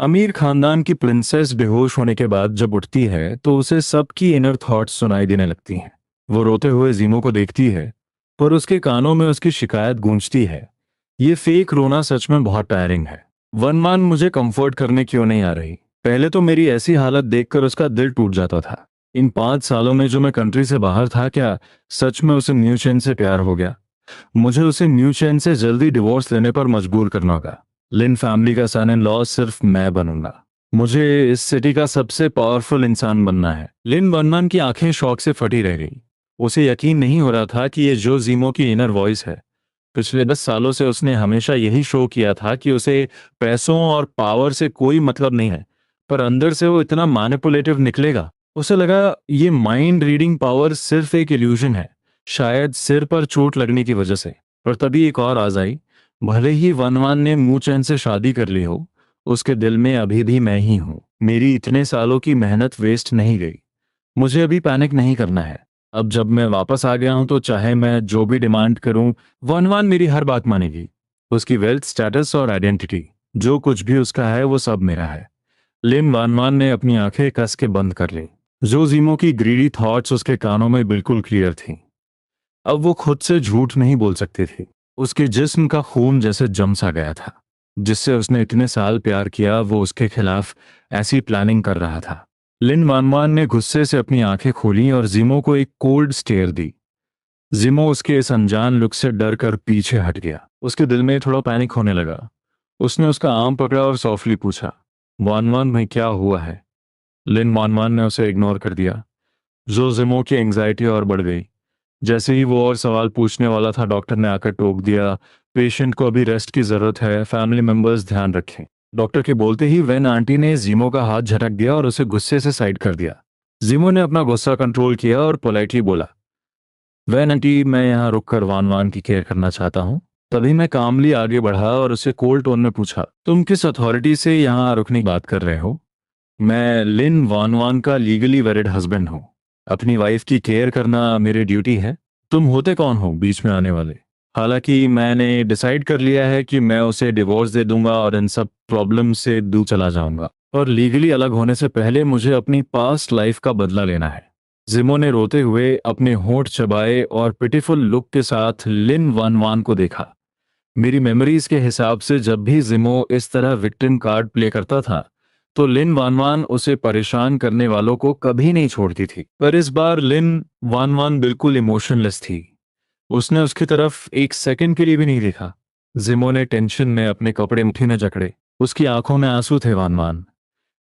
अमीर खानदान की प्रिंसेस बेहोश होने के बाद जब उठती है तो उसे सबकी इनर थॉट्स सुनाई देने लगती हैं। वो रोते हुए जीमो को देखती है, पर उसके कानों में उसकी शिकायत गूंजती है। ये फेक रोना सच में बहुत टायरिंग है। वनमान मुझे कंफर्ट करने क्यों नहीं आ रही? पहले तो मेरी ऐसी हालत देखकर उसका दिल टूट जाता था। इन 5 सालों में जो मैं कंट्री से बाहर था, क्या सच में उसे न्यू चैन से प्यार हो गया? मुझे उसे न्यू चैन से जल्दी डिवोर्स लेने पर मजबूर करना होगा। लिन फैमिली का सन इन लॉ सिर्फ मैं बनूंगा। मुझे इस सिटी का सबसे पावरफुल इंसान बनना है। लिन वनमैन की आंखें शौक से फटी रह गई। उसे यकीन नहीं हो रहा था कि ये जो जीमो की इनर वॉइस है। पिछले 10 सालों से उसने हमेशा यही शो किया था कि उसे पैसों और पावर से कोई मतलब नहीं है, पर अंदर से वो इतना मैनिपुलेटिव निकलेगा। उसे लगा ये माइंड रीडिंग पावर सिर्फ एक इल्यूजन है, शायद सिर पर चोट लगने की वजह से। पर तभी एक और आवाज आई। भले ही वनवान ने मुंह चैन से शादी कर ली हो, उसके दिल में अभी भी मैं ही हूं। मेरी इतने सालों की मेहनत वेस्ट नहीं गई। मुझे अभी पैनिक नहीं करना है। अब जब मैं वापस आ गया हूं तो चाहे मैं जो भी डिमांड करूं, वनवान मेरी हर बात मानेगी। उसकी वेल्थ, स्टेटस और आइडेंटिटी, जो कुछ भी उसका है वो सब मेरा है। लिन वानवान ने अपनी आंखें कस के बंद कर ली। जोजीमो की ग्रीडी थॉट्स उसके कानों में बिल्कुल क्लियर थी। अब वो खुद से झूठ नहीं बोल सकती थी। उसके जिस्म का खून जैसे जम सा गया था। जिससे उसने इतने साल प्यार किया, वो उसके खिलाफ ऐसी प्लानिंग कर रहा था। लिन वानवान ने गुस्से से अपनी आंखें खोली और जिमो को एक कोल्ड स्टेयर दी। जिमो उसके इस अनजान लुक से डर कर पीछे हट गया। उसके दिल में थोड़ा पैनिक होने लगा। उसने उसका आर्म पकड़ा और सॉफ्टली पूछा, वानवान में क्या हुआ है? लिन वानवान ने उसे इग्नोर कर दिया। जो जिमो की एंग्जाइटी और बढ़ गई। जैसे ही वो और सवाल पूछने वाला था, डॉक्टर ने आकर टोक दिया, पेशेंट को अभी रेस्ट की जरूरत है, फैमिली मेंबर्स ध्यान रखें। डॉक्टर के बोलते ही वेन आंटी ने जीमो का हाथ झटक दिया और उसे गुस्से से साइड कर दिया। जीमो ने अपना गुस्सा कंट्रोल किया और पोलाइटली बोला, वेन आंटी, मैं यहाँ रुककर वान वान की केयर करना चाहता हूँ। तभी मैं कामली आगे बढ़ा और उसे कोल्ड टोन में पूछा, तुम किस अथॉरिटी से यहाँ रुकने की बात कर रहे हो? मैं लिन वान वान का लीगली वेरिड हस्बैंड हूँ। अपनी वाइफ की केयर करना मेरी ड्यूटी है। तुम होते कौन हो बीच में आने वाले? हालांकि मैंने डिसाइड कर लिया है कि मैं उसे डिवोर्स दे दूंगा और इन सब प्रॉब्लम से दूर चला जाऊंगा। और लीगली अलग होने से पहले मुझे अपनी पास्ट लाइफ का बदला लेना है। जिमो ने रोते हुए अपने होंठ चबाए और पिटीफुल लुक के साथ लिन वान वान को देखा। मेरी मेमोरीज के हिसाब से जब भी जिमो इस तरह विक्टिम कार्ड प्ले करता था, तो लिन वानवान उसे परेशान करने वालों को कभी नहीं छोड़ती थी। पर इस बार लिन वानवान बिल्कुल इमोशनलेस थी। उसने उसकी तरफ एक सेकंड के लिए भी नहीं देखा। जिमो ने टेंशन में अपने कपड़े मुट्ठी में जकड़े। उसकी आंखों में आंसू थे। वानवान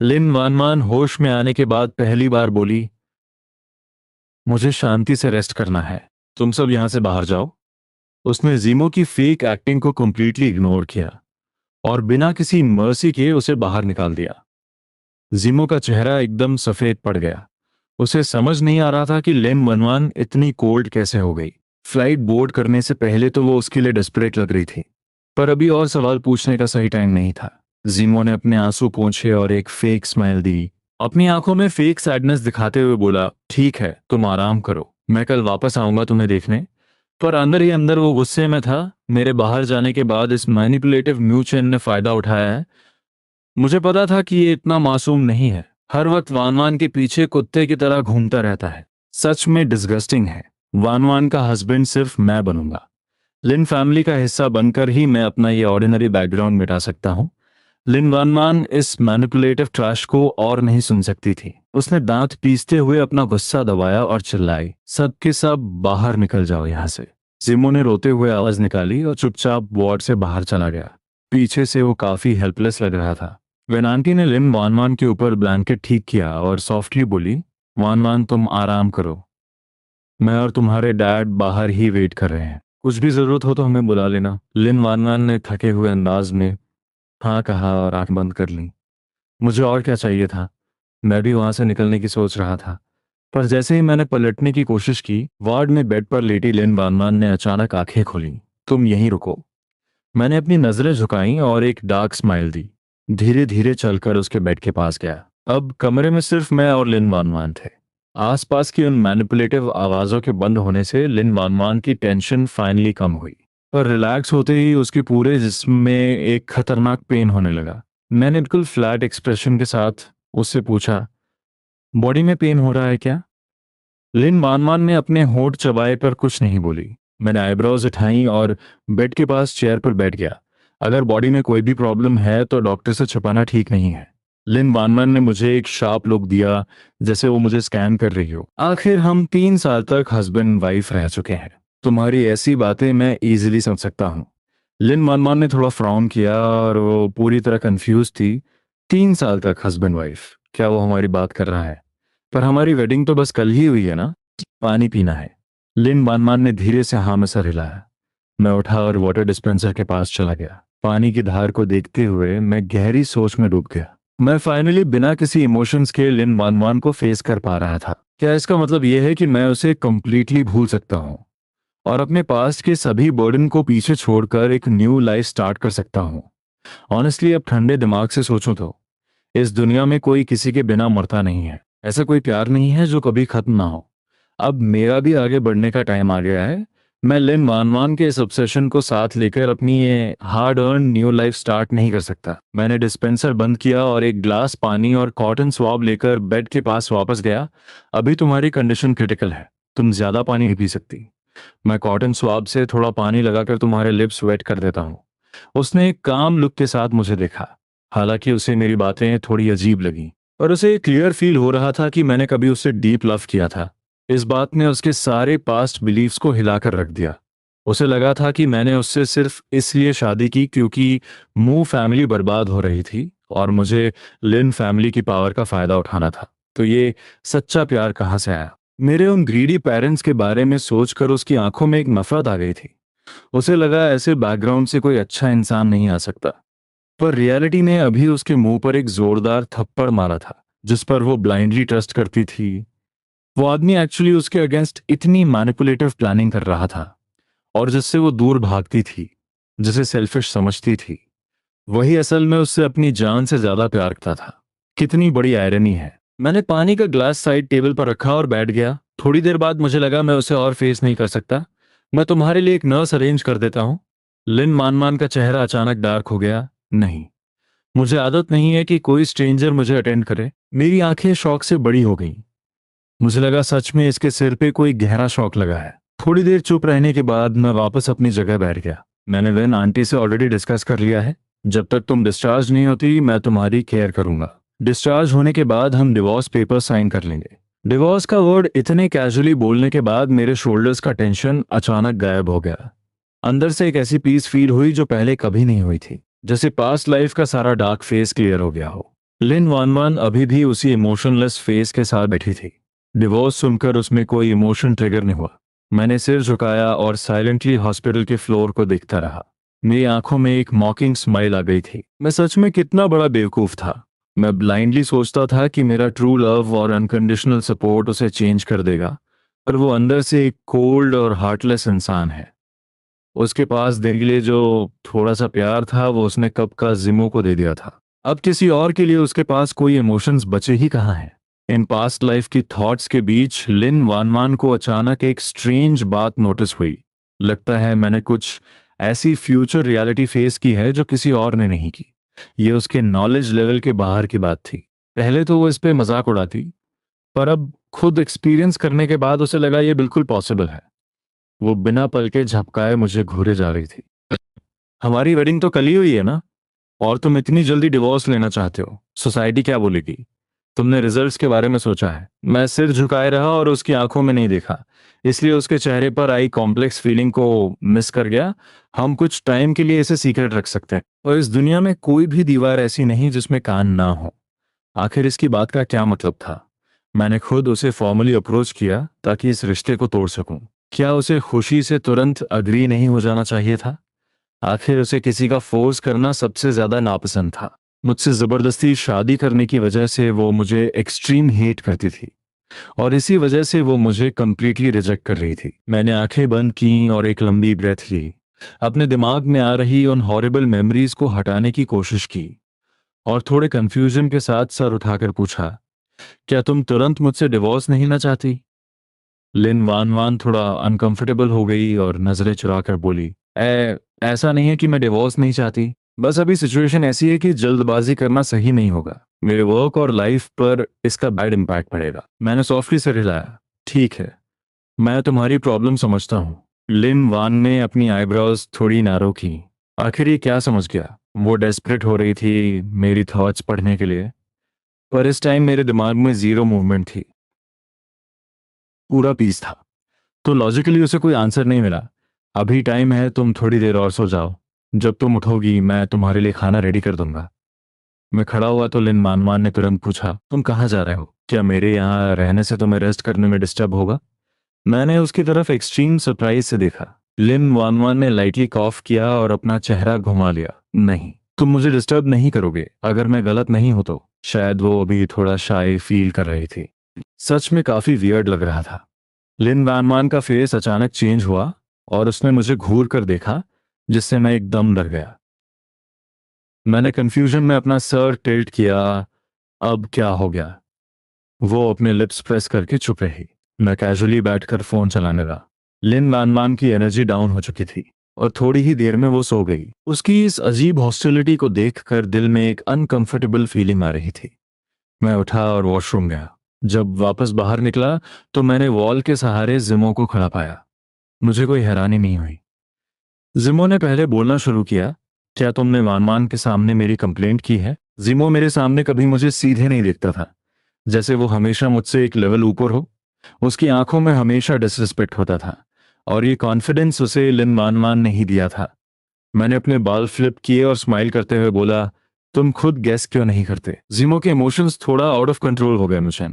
लिन वानवान होश में आने के बाद पहली बार बोली, मुझे शांति से रेस्ट करना है। तुम सब यहां से बाहर जाओ। उसने जीमो की फेक एक्टिंग को कंप्लीटली इग्नोर किया और बिना किसी मर्सी के उसे बाहर निकाल दिया। जीमो का चेहरा एकदम सफेद पड़ गया। उसे समझ नहीं आ रहा था कि लिन वनवान इतनी कोल्ड कैसे हो गई। फ्लाइट बोर्ड करने से पहले तो वो उसके लिए डेस्परेट लग रही थी, पर अभी और सवाल पूछने का सही टाइम नहीं था। जीमो ने अपने आंसू पोंछे और एक फेक स्माइल दी। अपनी आंखों में फेक सैडनेस दिखाते हुए बोला, ठीक है, तुम आराम करो, मैं कल वापस आऊंगा तुम्हें देखने। पर अंदर ही अंदर वो गुस्से में था। मेरे बाहर जाने के बाद इस मैनिपुलेटिव म्यूचेन ने फायदा उठाया है। मुझे पता था कि ये इतना मासूम नहीं है। हर वक्त वानवान के पीछे कुत्ते की तरह घूमता रहता है। सच में डिस्गस्टिंग है। वानवान का हस्बैंड सिर्फ मैं बनूंगा। लिन फैमिली का हिस्सा बनकर ही मैं अपना ये ऑर्डिनरी बैकग्राउंड मिटा सकता हूँ। लिन वानवान इस मैनिपुलेटिव ट्रैश को और नहीं सुन सकती थी। उसने दांत पीसते हुए अपना गुस्सा दबाया और चिल्लाई, सब के सब बाहर निकल जाओ यहाँ से। जिमो ने रोते हुए आवाज निकाली और चुपचाप वार्ड से बाहर चला गया। पीछे से वो काफी हेल्पलेस लग रहा था। वेनांटी ने लिन वानवान के ऊपर ब्लैंकेट ठीक किया और सॉफ्टली बोली, वानवान तुम आराम करो, मैं और तुम्हारे डैड बाहर ही वेट कर रहे हैं। कुछ भी जरूरत हो तो हमें बुला लेना। लिन वानवान ने थके हुए अंदाज में हाँ कहा और आंख बंद कर ली। मुझे और क्या चाहिए था? मैं भी वहां से निकलने की सोच रहा था, पर जैसे ही मैंने पलटने की कोशिश की, वार्ड में बेड पर लेटी लिन वानवान ने अचानक आंखें खोली। तुम यहीं रुको। मैंने अपनी नजरें झुकाई और एक डार्क स्माइल दी। धीरे धीरे चलकर उसके बेड के पास गया। अब कमरे में सिर्फ मैं और लिन वानवान थे। आसपास की उन मैनिपुलेटिव आवाजों के बंद होने से लिन वानवान की टेंशन फाइनली कम हुई। पर रिलैक्स होते ही उसके पूरे जिस्म में एक खतरनाक पेन होने लगा। मैंने बिल्कुल फ्लैट एक्सप्रेशन के साथ उससे पूछा, बॉडी में पेन हो रहा है क्या? लिन मानमान ने अपने होंठ चबाए पर कुछ नहीं बोली। मैंने आईब्रोज उठाई और बेड के पास चेयर पर बैठ गया। अगर बॉडी में कोई भी प्रॉब्लम है तो डॉक्टर से छुपाना ठीक नहीं है। लिन मानमान ने मुझे एक शार्प लुक दिया, जैसे वो मुझे स्कैन कर रही हो। आखिर हम 3 साल तक हस्बैंड वाइफ रह चुके हैं। तुम्हारी ऐसी बातें मैं इजीली समझ सकता हूँ। लिन मानमान ने थोड़ा फ्राउन किया और वो पूरी तरह कंफ्यूज थी। 3 साल तक हस्बैंड वाइफ, क्या वो हमारी बात कर रहा है? पर हमारी वेडिंग तो बस कल ही हुई है ना। पानी पीना है। लिन मानमान ने धीरे से हाँ में सर हिलाया। मैं उठा और वाटर डिस्पेंसर के पास चला गया। पानी की धार को देखते हुए मैं गहरी सोच में डूब गया। मैं फाइनली बिना किसी इमोशंस के लिन मानमान को फेस कर पा रहा था। क्या इसका मतलब यह है कि मैं उसे कंप्लीटली भूल सकता हूँ और अपने पास्ट के सभी बर्डन को पीछे छोड़कर एक न्यू लाइफ स्टार्ट कर सकता हूँ? ऑनेस्टली अब ठंडे दिमाग से सोचूं तो इस दुनिया में कोई किसी के बिना मरता नहीं है। ऐसा कोई प्यार नहीं है जो कभी खत्म ना हो। अब मेरा भी आगे बढ़ने का टाइम आ गया है। मैं लिन वानवान के इस ऑब्सेशन को साथ लेकर अपनी ये hard earn new life start नहीं कर सकता। मैंने डिस्पेंसर बंद किया और एक ग्लास पानी और कॉटन स्वॉब लेकर बेड के पास वापस गया। अभी तुम्हारी कंडीशन क्रिटिकल है, तुम ज्यादा पानी नहीं पी सकती। मैं कॉटन स्वॉब से थोड़ा पानी लगाकर तुम्हारे लिप्स वेट कर देता हूँ। उसने एक काम लुक के साथ मुझे देखा। हालांकि उसे मेरी बातें थोड़ी अजीब लगी, पर उसे क्लियर फील हो रहा था कि मैंने कभी उससे डीप लव किया था। इस बात ने उसके सारे पास्ट बिलीव्स को हिलाकर रख दिया। उसे लगा था कि मैंने उससे सिर्फ इसलिए शादी की क्योंकि मूव फैमिली बर्बाद हो रही थी और मुझे लिन फैमिली की पावर का फायदा उठाना था। तो ये सच्चा प्यार कहाँ से आया? मेरे उन ग्रीडी पेरेंट्स के बारे में सोचकर उसकी आंखों में एक नफरत आ गई थी। उसे लगा ऐसे बैकग्राउंड से कोई अच्छा इंसान नहीं आ सकता। पर रियलिटी ने अभी उसके मुंह पर एक जोरदार थप्पड़ मारा था, जिस पर वो ब्लाइंडली ट्रस्ट करती थी। वो आदमी एक्चुअली उसके अगेंस्ट इतनी मैनिपुलेटिव प्लानिंग कर रहा था और जिससे वो दूर भागती थी, जिसे सेल्फिश समझती थी, वही असल में उससे अपनी जान से ज्यादा प्यार करता था। कितनी बड़ी आयरनी है। मैंने पानी का ग्लास साइड टेबल पर रखा और बैठ गया। थोड़ी देर बाद मुझे लगा मैं उसे और फेस नहीं कर सकता। मैं तुम्हारे लिए एक नर्स अरेंज कर देता हूँ। लिन मानमान का चेहरा अचानक डार्क हो गया। नहीं, मुझे आदत नहीं है कि कोई स्ट्रेंजर मुझे अटेंड करे। मेरी आंखें शौक से बड़ी हो गईं। मुझे लगा सच में इसके सिर पे कोई गहरा शौक लगा है। थोड़ी देर चुप रहने के बाद मैं वापस अपनी जगह बैठ गया। मैंने लिन आंटी से ऑलरेडी डिस्कस कर लिया है। जब तक तुम डिस्चार्ज नहीं होती मैं तुम्हारी केयर करूंगा। डिस्चार्ज होने के बाद हम डिवोर्स पेपर साइन कर लेंगे। डिवोर्स का वर्ड इतने कैजुअली बोलने के बाद मेरे शोल्डर्स का टेंशन अचानक गायब हो गया। अंदर से एक ऐसी पीस फील हुई जो पहले कभी नहीं हुई थी, जैसे पास्ट लाइफ का सारा डार्क फेस क्लियर हो गया हो। लिन वानवान अभी भी उसी इमोशनलेस फेस के साथ बैठी थी। डिवोर्स सुनकर उसमें कोई इमोशन ट्रिगर नहीं हुआ। मैंने सिर झुकाया और साइलेंटली हॉस्पिटल के फ्लोर को देखता रहा। मेरी आंखों में एक मॉकिंग स्माइल आ गई थी। मैं सच में कितना बड़ा बेवकूफ था। मैं ब्लाइंडली सोचता था कि मेरा ट्रू लव और अनकंडीशनल सपोर्ट उसे चेंज कर देगा, पर वो अंदर से एक कोल्ड और हार्टलेस इंसान है। उसके पास देने के लिए जो थोड़ा सा प्यार था वो उसने कब का जिमो को दे दिया था। अब किसी और के लिए उसके पास कोई इमोशंस बचे ही कहाँ हैं। इन पास्ट लाइफ की थॉट्स के बीच लिन वानवान को अचानक एक स्ट्रेंज बात नोटिस हुई। लगता है मैंने कुछ ऐसी फ्यूचर रियलिटी फेस की है जो किसी और ने नहीं की। ये उसके नॉलेज लेवल के बाहर की बात थी। पहले तो वो इस पे मजाक उड़ाती, पर अब खुद एक्सपीरियंस करने के बाद उसे लगा ये बिल्कुल पॉसिबल है। वो बिना पलके झपकाए मुझे घूरे जा रही थी। हमारी वेडिंग तो कल ही हुई है ना, और तुम इतनी जल्दी डिवोर्स लेना चाहते हो, सोसाइटी क्या बोलेगी? तुमने रिजल्ट्स के बारे में सोचा है? मैं सिर झुकाए रहा और उसकी आंखों में नहीं देखा, इसलिए उसके चेहरे पर आई कॉम्प्लेक्स फीलिंग को मिस कर गया। हम कुछ टाइम के लिए इसे सीक्रेट रख सकते हैं, और इस दुनिया में कोई भी दीवार ऐसी नहीं जिसमें कान ना हो। आखिर इसकी बात का क्या मतलब था? मैंने खुद उसे फॉर्मली अप्रोच किया ताकि इस रिश्ते को तोड़ सकूं। क्या उसे खुशी से तुरंत अग्री नहीं हो जाना चाहिए था? आखिर उसे किसी का फोर्स करना सबसे ज्यादा नापसंद था। मुझसे जबरदस्ती शादी करने की वजह से वो मुझे एक्सट्रीम हेट करती थी, और इसी वजह से वो मुझे कंप्लीटली रिजेक्ट कर रही थी। मैंने आंखें बंद की और एक लंबी ब्रेथ ली। अपने दिमाग में आ रही उन हॉरिबल मेमोरीज को हटाने की कोशिश की और थोड़े कंफ्यूजन के साथ सर उठाकर पूछा, क्या तुम तुरंत मुझसे डिवोर्स नहीं ना चाहती? लिन वान वान थोड़ा अनकंफर्टेबल हो गई और नजरें चुराकर बोली, ऐसा नहीं है कि मैं डिवोर्स नहीं चाहती, बस अभी सिचुएशन ऐसी है कि जल्दबाजी करना सही नहीं होगा। मेरे वर्क और लाइफ पर इसका बैड इम्पैक्ट पड़ेगा। मैंने सॉफ्टली से रिलाया। ठीक है, मैं तुम्हारी प्रॉब्लम समझता हूँ। लिन वान ने अपनी आईब्रोज थोड़ी नैरो की। आखिर ये क्या समझ गया? वो डेस्परेट हो रही थी मेरी थॉट्स पढ़ने के लिए, पर इस टाइम मेरे दिमाग में जीरो मूवमेंट थी, पूरा पीस था। तो लॉजिकली उसे कोई आंसर नहीं मिला। अभी टाइम है, तुम थोड़ी देर और सो जाओ। जब तुम उठोगी मैं तुम्हारे लिए खाना रेडी कर दूंगा। मैं खड़ा हुआ तो लिन मानवान ने तुरंत पूछा, तुम कहाँ जा रहे हो? क्या मेरे यहाँ रहने से तुम्हें रेस्ट करने में डिस्टर्ब होगा? मैंने उसकी तरफ एक्सट्रीम सरप्राइज से देखा। लिन वानवान ने लाइटली कॉफ किया और अपना चेहरा घुमा लिया। नहीं, तुम मुझे डिस्टर्ब नहीं करोगे। अगर मैं गलत नहीं हूं तो। शायद वो अभी थोड़ा शाय फील कर रही थी। सच में काफी वियर्ड लग रहा था। लिन वानवान का फेस अचानक चेंज हुआ और उसने मुझे घूर कर देखा, जिससे मैं एकदम डर गया। मैंने कंफ्यूजन में अपना सर टिल्ट किया। अब क्या हो गया? वो अपने लिप्स प्रेस करके चुप रही। मैं कैजुअली बैठकर फोन चलाने लगा। लिन वानवान की एनर्जी डाउन हो चुकी थी और थोड़ी ही देर में वो सो गई। उसकी इस अजीब हॉस्टिलिटी को देखकर दिल में एक अनकंफर्टेबल फीलिंग आ रही थी। मैं उठा और वॉशरूम गया। जब वापस बाहर निकला तो मैंने वॉल के सहारे जिमो को खड़ा पाया। मुझे कोई हैरानी नहीं हुई। जिमो ने पहले बोलना शुरू किया, क्या तुमने वानवान के सामने मेरी कंप्लेंट की है? जिमो मेरे सामने कभी मुझे सीधे नहीं देखता था, जैसे वो हमेशा मुझसे एक लेवल ऊपर हो। उसकी आंखों में हमेशा डिसरिस्पेक्ट होता था, और ये कॉन्फिडेंस उसे लिन वानवान ने ही दिया था। मैंने अपने बाल फ्लिप किए और स्माइल करते हुए बोला, तुम खुद गैस क्यों नहीं करते? जिमो के इमोशंस थोड़ा आउट ऑफ कंट्रोल हो गए मुझे।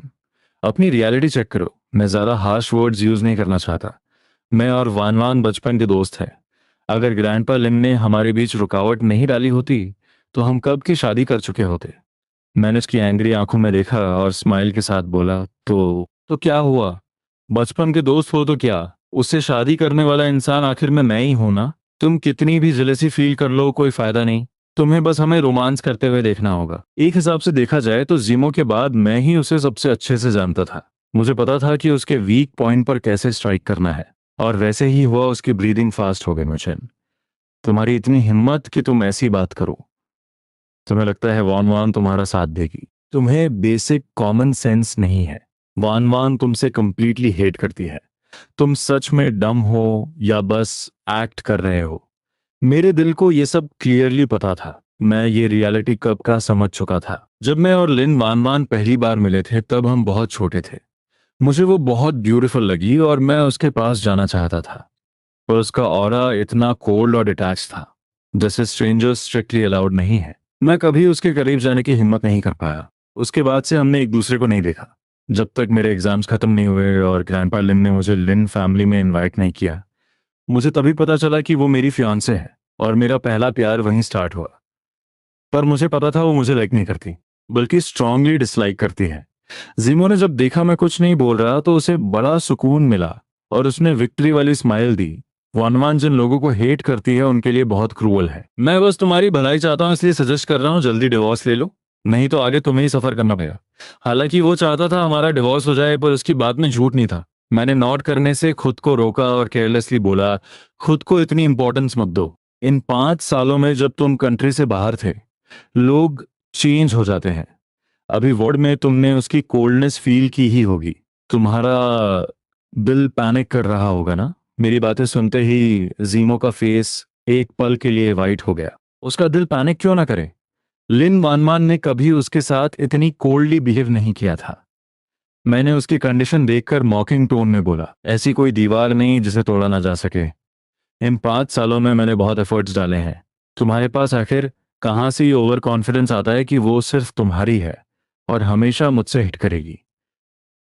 अपनी रियलिटी चेक करो। मैं ज्यादा हार्श वर्ड्स यूज नहीं करना चाहता। मैं और वानवान बचपन के दोस्त हैं। अगर ग्रैंडपा लिन ने हमारे बीच रुकावट नहीं डाली होती तो हम कब की शादी कर चुके होते। मैंने उसकी एंग्री आंखों में देखा और स्माइल के साथ बोला, तो क्या हुआ? बचपन के दोस्त हो तो क्या? उससे शादी करने वाला इंसान आखिर में मैं ही हूं ना। तुम कितनी भी जेलसी फील कर लो, कोई फायदा नहीं। तुम्हें बस हमें रोमांस करते हुए देखना होगा। एक हिसाब से देखा जाए तो जिमो के बाद मैं ही उसे सबसे अच्छे से जानता था। मुझे पता था कि उसके वीक पॉइंट पर कैसे स्ट्राइक करना है, और वैसे ही हुआ। उसकी ब्रीदिंग फास्ट हो गई मुझे। तुम्हारी इतनी हिम्मत कि तुम ऐसी बात करो। तुम्हें लगता है वान वान तुम्हारा साथ देगी? तुम्हें बेसिक कॉमन सेंस नहीं है। वान वान तुमसे कंप्लीटली हेट करती है। तुम सच में डम हो या बस एक्ट कर रहे हो? मेरे दिल को ये सब क्लियरली पता था। मैं ये रियलिटी कब का समझ चुका था। जब मैं और लिन वान वान पहली बार मिले थे तब हम बहुत छोटे थे। मुझे वो बहुत ब्यूटीफुल लगी और मैं उसके पास जाना चाहता था, पर उसका ऑरा इतना कोल्ड और डिटैच था, जैसे स्ट्रेंजर्स स्ट्रिक्टली अलाउड नहीं है। मैं कभी उसके करीब जाने की हिम्मत नहीं कर पाया। उसके बाद से हमने एक दूसरे को नहीं देखा, जब तक मेरे एग्जाम्स खत्म नहीं हुए और ग्रैंडपा लिन ने मुझे लिन फैमिली में इनवाइट नहीं किया। मुझे तभी पता चला कि वो मेरी फियांसे है, और मेरा पहला प्यार वहीं स्टार्ट हुआ। पर मुझे पता था वो मुझे लाइक नहीं करती, बल्कि स्ट्रांगली डिसलाइक करती है। जिमो ने जब देखा मैं कुछ नहीं बोल रहा तो उसे बड़ा सुकून मिला, और उसने विक्ट्री वाली स्माइल दी। वनवान जिन लोगों को हेट करती है उनके लिए बहुत क्रूअल है। मैं बस तुम्हारी भलाई चाहता हूँ, इसलिए सजेस्ट कर रहा हूँ जल्दी डिवोर्स ले लो, नहीं तो आगे तुम्हें ही सफर करना पड़ेगा। हालांकि वो चाहता था हमारा डिवोर्स हो जाए, पर उसकी बात में झूठ नहीं था। मैंने नॉट करने से खुद को रोका और केयरलेसली बोला, खुद को इतनी इंपॉर्टेंस मत दो। इन 5 सालों में जब तुम कंट्री से बाहर थे, लोग चेंज हो जाते हैं। अभी वार्ड में तुमने उसकी कोल्डनेस फील की ही होगी। तुम्हारा दिल पैनिक कर रहा होगा ना? मेरी बातें सुनते ही जीमो का फेस एक पल के लिए वाइट हो गया। उसका दिल पैनिक क्यों ना करे? लिन वानमान ने कभी उसके साथ इतनी कोल्डली बिहेव नहीं किया था। मैंने उसकी कंडीशन देखकर मॉकिंग टोन में बोला, ऐसी कोई दीवार नहीं जिसे तोड़ा ना जा सके। इन 5 सालों में मैंने बहुत एफर्ट्स डाले हैं। तुम्हारे पास आखिर कहाँ से ये ओवर कॉन्फिडेंस आता है कि वो सिर्फ तुम्हारी है और हमेशा मुझसे हिट करेगी?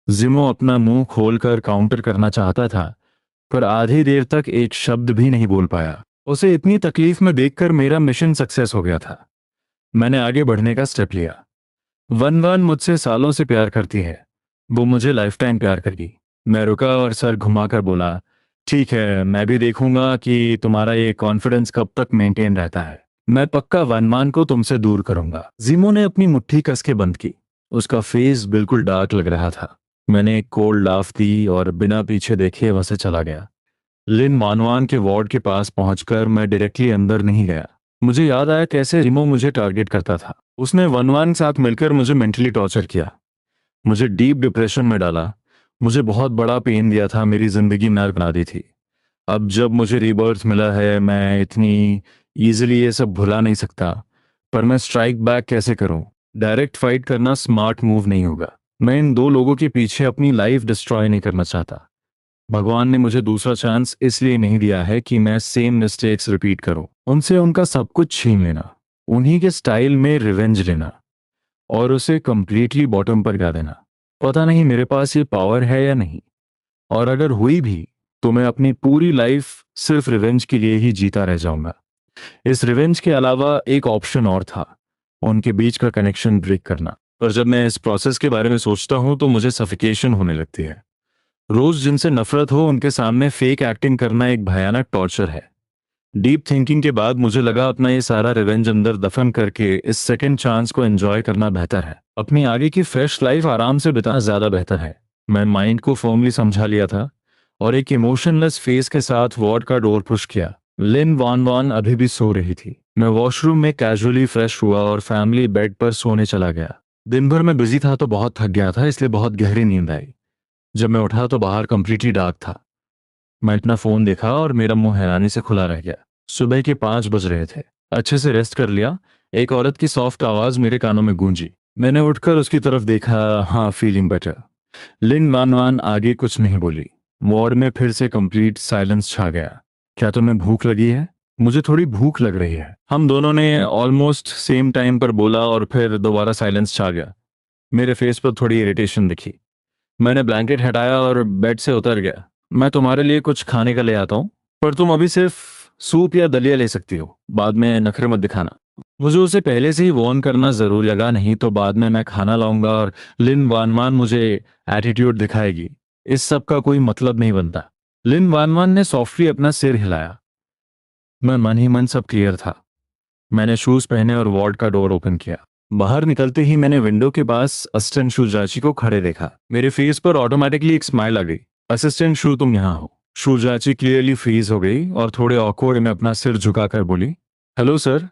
जिमो अपना मुंह खोलकर काउंटर करना चाहता था, पर आधी देर तक एक शब्द भी नहीं बोल पाया। उसे इतनी तकलीफ में देखकर मेरा मिशन सक्सेस हो गया था। मैंने आगे बढ़ने का स्टेप लिया। वन वन मुझसे सालों से प्यार करती है, वो मुझे लाइफ टाइम प्यार करेगी। मैं रुका और सर घुमाकर बोला, ठीक है, मैं भी देखूंगा कि तुम्हारा ये कॉन्फिडेंस कब तक मेंटेन रहता है। मैं पक्का वनमान को तुमसे दूर करूंगा। जिमो ने अपनी मुट्ठी कस के बंद की। उसका फेस बिल्कुल डार्क लग रहा था। मैंने एक कोल्ड लाफ दी और बिना पीछे देखे वहां से चला गया। लिन मानवान के वार्ड के पास पहुंचकर मैं डायरेक्टली अंदर नहीं गया। मुझे याद आया कैसे रिमो मुझे टारगेट करता था। उसने वन वन साथ मिलकर मुझे मेंटली टॉर्चर किया, मुझे डीप डिप्रेशन में डाला, मुझे बहुत बड़ा पेन दिया था, मेरी जिंदगी नर्क बना दी थी। अब जब मुझे रीबर्थ मिला है, मैं इतनी इजीली ये सब भुला नहीं सकता। पर मैं स्ट्राइक बैक कैसे करूं? डायरेक्ट फाइट करना स्मार्ट मूव नहीं होगा। मैं इन दो लोगों के पीछे अपनी लाइफ डिस्ट्रॉय नहीं करना चाहता। भगवान ने मुझे दूसरा चांस इसलिए नहीं दिया है कि मैं सेम मिस्टेक्स रिपीट करूं। उनसे उनका सब कुछ छीन लेना, उन्हीं के स्टाइल में रिवेंज लेना और उसे कंप्लीटली बॉटम पर गिरा देना। पता नहीं मेरे पास ये पावर है या नहीं, और अगर हुई भी तो मैं अपनी पूरी लाइफ सिर्फ रिवेंज के लिए ही जीता रह जाऊंगा। इस रिवेंज के अलावा एक ऑप्शन और था, उनके बीच का कनेक्शन ब्रेक करना। पर जब मैं इस प्रोसेस के बारे में सोचता हूं तो मुझे सफिकेशन होने लगती है। रोज जिनसे नफरत हो उनके सामने फेक एक्टिंग करना एक भयानक टॉर्चर है। डीप थिंकिंग के बाद मुझे लगा अपना ये सारा रिवेंज अंदर दफन करके इस सेकंड चांस को एंजॉय करना बेहतर है। अपनी आगे की फ्रेश लाइफ आराम से बिताना ज्यादा बेहतर है। मैं माइंड को फर्मली समझा लिया था और एक इमोशनलेस फेस के साथ वार्ड का डोर पुश किया। लिन वान वान अभी भी सो रही थी। मैं वॉशरूम में कैजुअली फ्रेश हुआ और फैमिली बेड पर सोने चला गया। दिन भर मैं बिजी था तो बहुत थक गया था, इसलिए बहुत गहरी नींद आई। जब मैं उठा तो बाहर कंप्लीटली डार्क था। मैं अपना फोन देखा और मेरा मुंह हैरानी से खुला रह गया। सुबह के 5 बज रहे थे। अच्छे से रेस्ट कर लिया, एक औरत की सॉफ्ट आवाज मेरे कानों में गूंजी। मैंने उठकर उसकी तरफ देखा। हाँ, फीलिंग बेटर। लिन वान वान आगे कुछ नहीं बोली। वार्ड में फिर से कंप्लीट साइलेंस छा गया। क्या तुम्हें भूख लगी है? मुझे थोड़ी भूख लग रही है। हम दोनों ने ऑलमोस्ट सेम टाइम पर बोला और फिर दोबारा साइलेंस छा गया। मेरे फेस पर थोड़ी इरिटेशन दिखी। मैंने ब्लैंकेट हटाया और बेड से उतर गया। मैं तुम्हारे लिए कुछ खाने का ले आता हूँ, पर तुम अभी सिर्फ सूप या दलिया ले सकती हो, बाद में नखरे मत दिखाना। मुझे उसे पहले से ही वार्न करना जरूर लगा, नहीं तो बाद में मैं खाना लाऊंगा और लिन वानवान मुझे एटीट्यूड दिखाएगी। इस सब का कोई मतलब नहीं बनता। लिन वानवान ने सॉफ्टली अपना सिर हिलाया। मैं मन ही मन सब क्लियर था। मैंने शूज पहने और वार्ड का डोर ओपन किया। बाहर निकलते ही मैंने विंडो के पास असिस्टेंट शुजाची को खड़े देखा। मेरे फेस पर ऑटोमेटिकली एक स्माइल आ गई। असिस्टेंट शू, तुम यहाँ हो? शुजाची क्लियरली फ्रीज हो गई और थोड़े ऑकवर्ड में अपना सिर झुकाकर बोली, हेलो सर।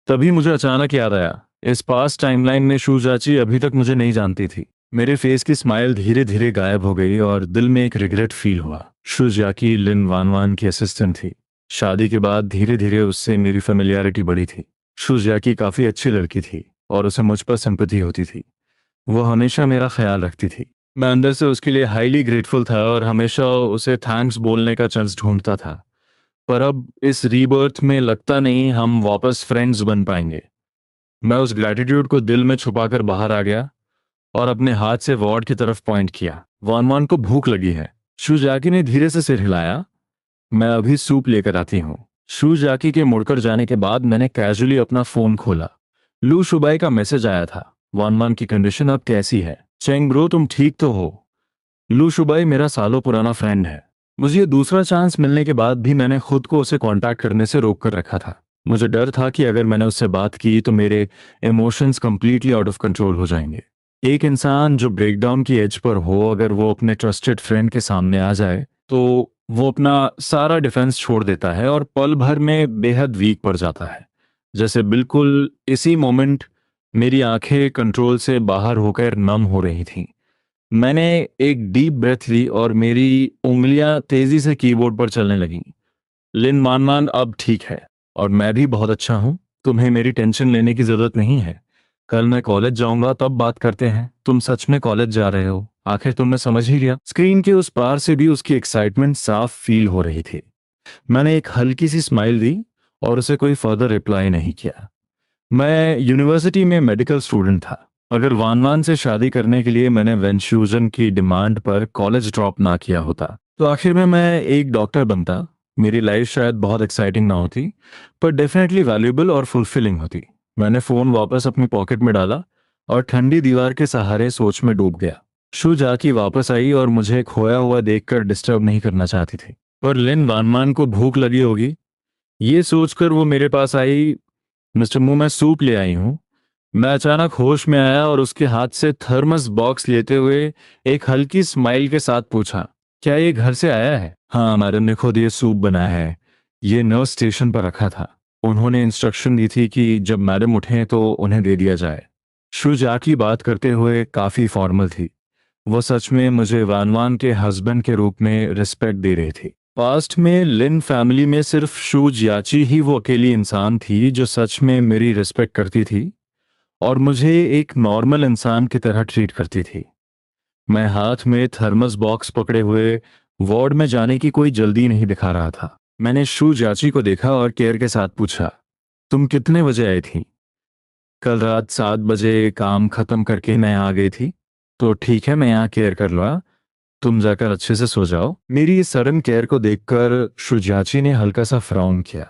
तभी मुझे अचानक याद आया, इस पास टाइमलाइन में शुजाची अभी तक मुझे नहीं जानती थी। मेरे फेस की स्माइल धीरे धीरे गायब हो गई और दिल में एक रिग्रेट फील हुआ। शुजाकी लिन वानवान की असिस्टेंट थी। शादी के बाद धीरे धीरे उससे मेरी फेमिलियरिटी बढ़ी थी। शुजाकी काफी अच्छी लड़की थी और उसे मुझ पर सिंपैथी होती थी। वो हमेशा मेरा ख्याल रखती थी। मैं अंदर से उसके लिए हाईली ग्रेटफुल था और हमेशा उसे थैंक्स बोलने का चांस ढूंढता था। पर अब इस रीबर्थ में लगता नहीं हम वापस फ्रेंड्स बन पाएंगे। मैं उस ग्रैटिट्यूड को दिल में छुपाकर बाहर आ गया और अपने हाथ से वार्ड की तरफ पॉइंट किया। वान वान को भूख लगी है। शुजाकी ने धीरे से सिर हिलाया। मैं अभी सूप लेकर आती हूँ। शुजाकी के मुड़कर जाने के बाद मैंने कैजुअली अपना फोन खोला। लू शुबाई का मैसेज आया था। वान वान की कंडीशन अब कैसी है? चेंग ब्रो, तुम ठीक तो हो? लू शुबाई मेरा सालों पुराना फ्रेंड है। मुझे ये दूसरा चांस मिलने के बाद भी मैंने खुद को उसे कांटेक्ट करने से रोक कर रखा था। मुझे डर था कि अगर मैंने उससे बात की तो मेरे emotions completely out of control हो जाएंगे। एक इंसान जो ब्रेकडाउन की एज पर हो, अगर वो अपने ट्रस्टेड फ्रेंड के सामने आ जाए तो वो अपना सारा डिफेंस छोड़ देता है और पल भर में बेहद वीक पड़ जाता है। जैसे बिल्कुल इसी मोमेंट मेरी आंखें कंट्रोल से बाहर होकर नम हो रही थीं। मैंने एक डीप ब्रेथ ली और मेरी उंगलियां तेजी से कीबोर्ड पर चलने लगीं। लिन मानमान अब ठीक है और मैं भी बहुत अच्छा हूं। तुम्हें मेरी टेंशन लेने की जरूरत नहीं है। कल मैं कॉलेज जाऊंगा, तब बात करते हैं। तुम सच में कॉलेज जा रहे हो? आखिर तुमने समझ ही लिया। स्क्रीन के उस पार से भी उसकी एक्साइटमेंट साफ फील हो रही थी। मैंने एक हल्की सी स्माइल दी और उसे कोई फर्दर रिप्लाई नहीं किया। मैं यूनिवर्सिटी में मेडिकल स्टूडेंट था। अगर वान वान से शादी करने के लिए मैंने वेंशूजन की डिमांड पर कॉलेज ड्रॉप ना किया होता तो आखिर में मैं एक डॉक्टर बनता। मेरी लाइफ शायद बहुत एक्साइटिंग ना होती, पर डेफिनेटली वैल्यूएबल और फुलफिलिंग होती। मैंने फोन वापस अपनी पॉकेट में डाला और ठंडी दीवार के सहारे सोच में डूब गया। शू जाकी वापस आई और मुझे खोया हुआ देखकर डिस्टर्ब नहीं करना चाहती थी। पर लिन वानमान को भूख लगी होगी, ये सोचकर वो मेरे पास आई। मिस्टर मू, मैं सूप ले आई हूँ। मैं अचानक होश में आया और उसके हाथ से थर्मस बॉक्स लेते हुए एक हल्की स्माइल के साथ पूछा, क्या ये घर से आया है? हाँ, मैडम ने खुद ये सूप बनाया है। ये नर्स स्टेशन पर रखा था। उन्होंने इंस्ट्रक्शन दी थी कि जब मैडम उठें तो उन्हें दे दिया जाए। शुजा की बात करते हुए काफ़ी फॉर्मल थी। वो सच में मुझे वान वान के हस्बैंड के रूप में रिस्पेक्ट दे रही थी। पास्ट में लिन फैमिली में सिर्फ शू जियाची ही वो अकेली इंसान थी जो सच में मेरी रिस्पेक्ट करती थी और मुझे एक नॉर्मल इंसान की तरह ट्रीट करती थी। मैं हाथ में थर्मस बॉक्स पकड़े हुए वार्ड में जाने की कोई जल्दी नहीं दिखा रहा था। मैंने शू जाची को देखा और केयर के साथ पूछा, तुम कितने बजे आई थी? कल रात 7 बजे काम खत्म करके मैं आ गई थी। तो ठीक है, मैं यहाँ केयर कर लूँगा, तुम जाकर अच्छे से सो जाओ। मेरी इस सडन केयर को देखकर शुजाची ने हल्का सा फ्राउन किया।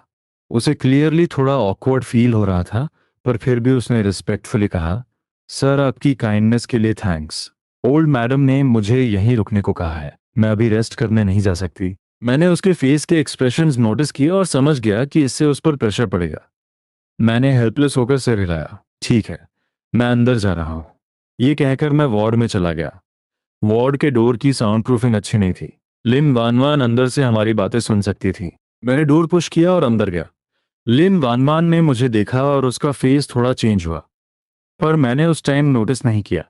उसे क्लियरली थोड़ा ऑकवर्ड फील हो रहा था, पर फिर भी उसने रिस्पेक्टफुली कहा, सर आपकी काइंडनेस के लिए थैंक्स। ओल्ड मैडम ने मुझे यहीं रुकने को कहा है, मैं अभी रेस्ट करने नहीं जा सकती। मैंने उसके फेस के एक्सप्रेशंस नोटिस किए और समझ गया कि इससे उस पर प्रेशर पड़ेगा। मैंने हेल्पलेस होकर सिर हिलाया। ठीक है, मैं अंदर जा रहा हूँ। ये कहकर मैं वार्ड में चला गया। वार्ड के डोर की साउंड प्रूफिंग अच्छी नहीं थी। लिन वान वान अंदर से हमारी बातें सुन सकती थी। मैंने डोर पुश किया और अंदर गया। लिन वान वान ने मुझे देखा और उसका फेस थोड़ा चेंज हुआ, पर मैंने उस टाइम नोटिस नहीं किया।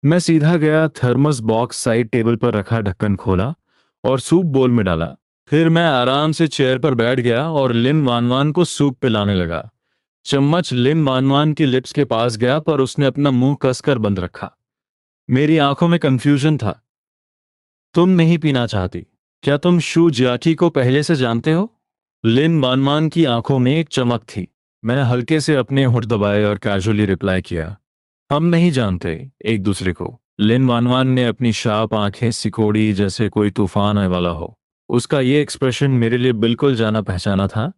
मैं सीधा गया, थर्मस बॉक्स साइड टेबल पर रखा ढक्कन खोला और सूप बोल में डाला। फिर मैं आराम से चेयर पर बैठ गया और लिन वान वान को सूप पिलाने लगा। चम्मच लिन वान वान की लिप्स के पास गया, पर उसने अपना मुंह कसकर बंद रखा। मेरी आंखों में कंफ्यूजन था। तुम नहीं पीना चाहती? क्या तुम शू जियाटी को पहले से जानते हो? लिन वानवान की आंखों में एक चमक थी। मैंने हल्के से अपने होंठ दबाए और कैजुअली रिप्लाई किया, हम नहीं जानते एक दूसरे को। लिन वानवान ने अपनी शार्प आंखें सिकोड़ी जैसे कोई तूफान आने वाला हो। उसका ये एक्सप्रेशन मेरे लिए बिल्कुल जाना पहचाना था।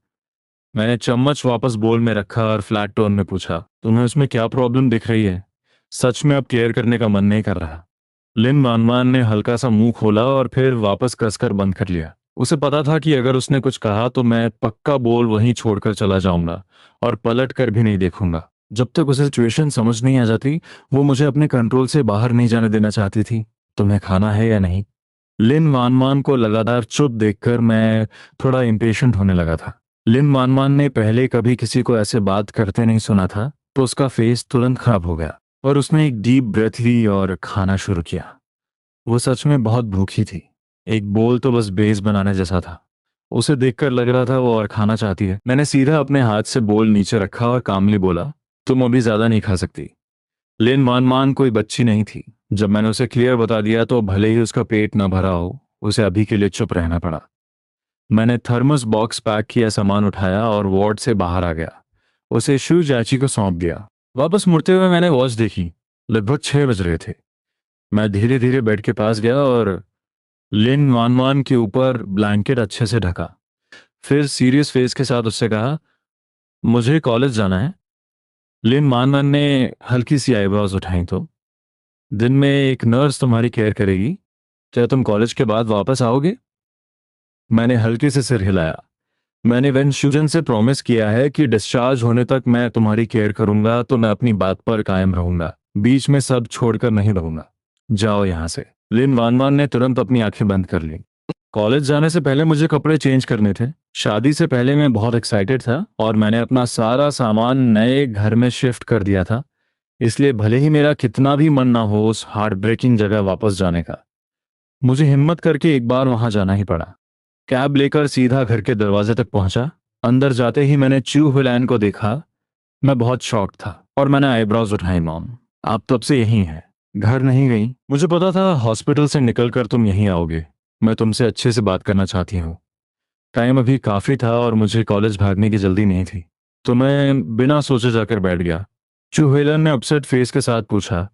मैंने चम्मच वापस बोल में रखा और फ्लैट टोन में पूछा, तुम्हें उसमें क्या प्रॉब्लम दिख रही है? सच में अब केयर करने का मन नहीं कर रहा। लिन वानवान ने हल्का सा मुंह खोला और फिर वापस कसकर बंद कर लिया। उसे पता था कि अगर उसने कुछ कहा तो मैं पक्का बोल वहीं छोड़कर चला जाऊंगा और पलट कर भी नहीं देखूंगा। जब तक उसे सिचुएशन समझ नहीं आ जाती, वो मुझे अपने कंट्रोल से बाहर नहीं जाने देना चाहती थी। तुम्हें खाना है या नहीं? लिन वानवान को लगातार चुप देखकर मैं थोड़ा इम्पेशेंट होने लगा था। लिन वानवान ने पहले कभी किसी को ऐसे बात करते नहीं सुना था, तो उसका फेस तुरंत खराब हो गया और उसने एक डीप ब्रेथ ली और खाना शुरू किया। वो सच में बहुत भूखी थी। एक बोल तो बस बेस बनाने जैसा था। उसे देखकर लग रहा था वो और खाना चाहती है। मैंने सीधा अपने हाथ से बोल नीचे रखा और कामली बोला, तुम अभी ज्यादा नहीं खा सकती। लिन वानवान कोई बच्ची नहीं थी। जब मैंने उसे क्लियर बता दिया तो भले ही उसका पेट न भरा हो, उसे अभी के लिए चुप रहना पड़ा। मैंने थर्मस बॉक्स पैक किया, सामान उठाया और वार्ड से बाहर आ गया। उसे शू चाची को सौंप दिया। वापस मुड़ते हुए मैंने वॉच देखी। लगभग 6 बज रहे थे। मैं धीरे धीरे बेड के पास गया और लिन वानवान के ऊपर ब्लैंकेट अच्छे से ढका। फिर सीरियस फेस के साथ उससे कहा, मुझे कॉलेज जाना है। लिन वानवान ने हल्की सी आईब्रोज उठाई। तो दिन में एक नर्स तुम्हारी केयर करेगी, क्या तुम कॉलेज के बाद वापस आओगे? मैंने हल्के से सिर हिलाया। मैंने वेन शुजन से प्रॉमिस किया है कि डिस्चार्ज होने तक मैं तुम्हारी केयर करूंगा, तो मैं अपनी बात पर कायम रहूंगा। बीच में सब छोड़कर नहीं रहूंगा। जाओ यहां से। लिन वानवान ने तुरंत अपनी आंखें बंद कर ली। कॉलेज जाने से पहले मुझे कपड़े चेंज करने थे। शादी से पहले मैं बहुत एक्साइटेड था और मैंने अपना सारा सामान नए घर में शिफ्ट कर दिया था। इसलिए भले ही मेरा कितना भी मन ना हो उस हार्ट ब्रेकिंग जगह वापस जाने का, मुझे हिम्मत करके एक बार वहां जाना ही पड़ा। कैब लेकर सीधा घर के दरवाजे तक पहुंचा। अंदर जाते ही मैंने चू हुलैन को देखा। मैं बहुत शॉक था और मैंने आईब्रोज उठाई। मॉम, आप तब से यहीं हैं, घर नहीं गई? मुझे पता था हॉस्पिटल से निकलकर तुम यहीं आओगे। मैं तुमसे अच्छे से बात करना चाहती हूँ। टाइम अभी काफी था और मुझे कॉलेज भागने की जल्दी नहीं थी, तो मैं बिना सोचे जाकर बैठ गया। चूहेलन ने अपसेट फेस के साथ पूछा,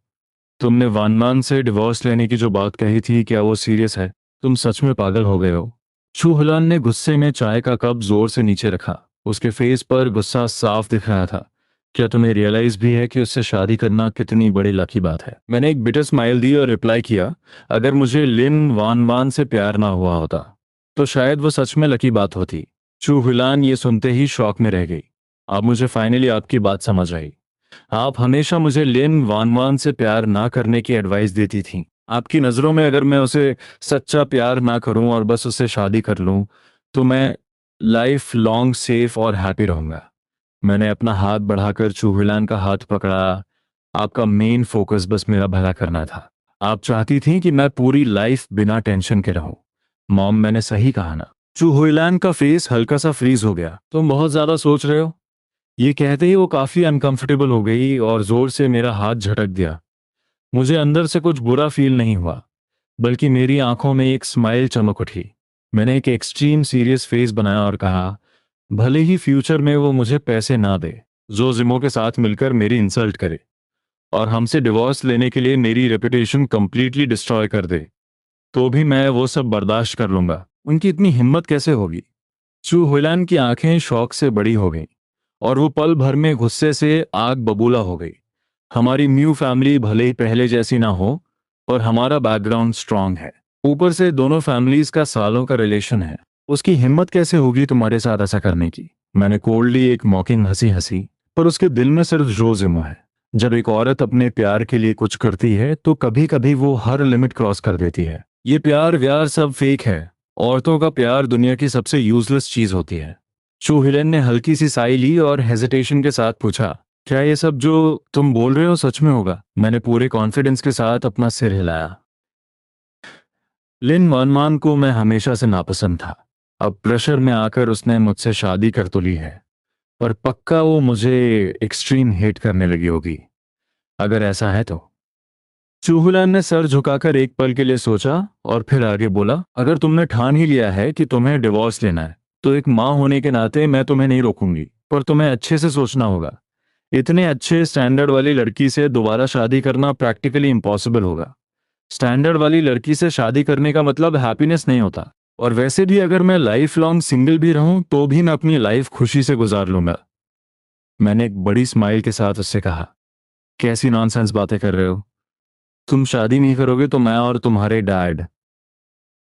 तुमने वानमान से डिवोर्स लेने की जो बात कही थी, क्या वो सीरियस है? तुम सच में पागल हो गए हो? चूहलान ने गुस्से में चाय का कप जोर से नीचे रखा। उसके फेस पर गुस्सा साफ दिख रहा था। क्या तुम्हें रियलाइज भी है कि उससे शादी करना कितनी बड़ी लकी बात है? मैंने एक बिटर स्माइल दी और रिप्लाई किया, अगर मुझे लिन वान वान से प्यार ना हुआ होता तो शायद वो सच में लकी बात होती। चूहलान ये सुनते ही शॉक में रह गई। अब मुझे फाइनली आपकी बात समझ आई। आप हमेशा मुझे लिन वान वान से प्यार ना करने की एडवाइस देती थी। आपकी नज़रों में अगर मैं उसे सच्चा प्यार ना करूं और बस उससे शादी कर लूं, तो मैं लाइफ लॉन्ग सेफ और हैप्पी रहूंगा। मैंने अपना हाथ बढ़ाकर चूहिलान का हाथ पकड़ा। आपका मेन फोकस बस मेरा भला करना था। आप चाहती थी कि मैं पूरी लाइफ बिना टेंशन के रहूं। मॉम, मैंने सही कहा ना? चूहिलान का फेस हल्का सा फ्रीज हो गया। तुम बहुत ज्यादा सोच रहे हो। ये कहते ही वो काफी अनकंफर्टेबल हो गई और जोर से मेरा हाथ झटक दिया। मुझे अंदर से कुछ बुरा फील नहीं हुआ, बल्कि मेरी आंखों में एक स्माइल चमक उठी। मैंने एक एक्सट्रीम सीरियस फेस बनाया और कहा, भले ही फ्यूचर में वो मुझे पैसे ना दे, जोजिमो के साथ मिलकर मेरी इंसल्ट करे और हमसे डिवोर्स लेने के लिए मेरी रेपुटेशन कंप्लीटली डिस्ट्रॉय कर दे, तो भी मैं वो सब बर्दाश्त कर लूंगा। उनकी इतनी हिम्मत कैसे होगी? चू हुइलान की आंखें शौक से बड़ी हो गईं और वो पल भर में गुस्से से आग बबूला हो गई। हमारी न्यू फैमिली भले ही पहले जैसी ना हो, पर हमारा बैकग्राउंड स्ट्रांग है। ऊपर से दोनों फैमिलीज का सालों का रिलेशन है। उसकी हिम्मत कैसे होगी तुम्हारे साथ ऐसा करने की? मैंने कोल्डली एक मॉकिंग हंसी हंसी, पर उसके दिल में सिर्फ जोजिमो है। जब एक औरत अपने प्यार के लिए कुछ करती है तो कभी कभी वो हर लिमिट क्रॉस कर देती है। ये प्यार व्यार सब फेक है। औरतों का प्यार दुनिया की सबसे यूजलेस चीज होती है। चूहिलन ने हल्की सी साई ली और हेजिटेशन के साथ पूछा, क्या ये सब जो तुम बोल रहे हो सच में होगा? मैंने पूरे कॉन्फिडेंस के साथ अपना सिर हिलाया। लिन वनमान को मैं हमेशा से नापसंद था। अब प्रेशर में आकर उसने मुझसे शादी कर तो ली है, पर पक्का वो मुझे एक्सट्रीम हेट करने लगी होगी अगर ऐसा है तो। चूहुलान ने सर झुकाकर एक पल के लिए सोचा और फिर आगे बोला, अगर तुमने ठान ही लिया है कि तुम्हें डिवोर्स लेना है, तो एक माँ होने के नाते मैं तुम्हें नहीं रोकूंगी, पर तुम्हें अच्छे से सोचना होगा। इतने अच्छे स्टैंडर्ड वाली लड़की से दोबारा शादी करना प्रैक्टिकली इम्पॉसिबल होगा। स्टैंडर्ड वाली लड़की से शादी करने का मतलब हैप्पीनेस नहीं होता। और वैसे भी अगर मैं लाइफ लॉन्ग सिंगल भी रहूं तो भी मैं अपनी लाइफ खुशी से गुजार लूंगा। मैंने एक बड़ी स्माइल के साथ उससे कहा, कैसी नॉनसेंस बातें कर रहे हो? तुम शादी नहीं करोगे तो मैं और तुम्हारे डैड।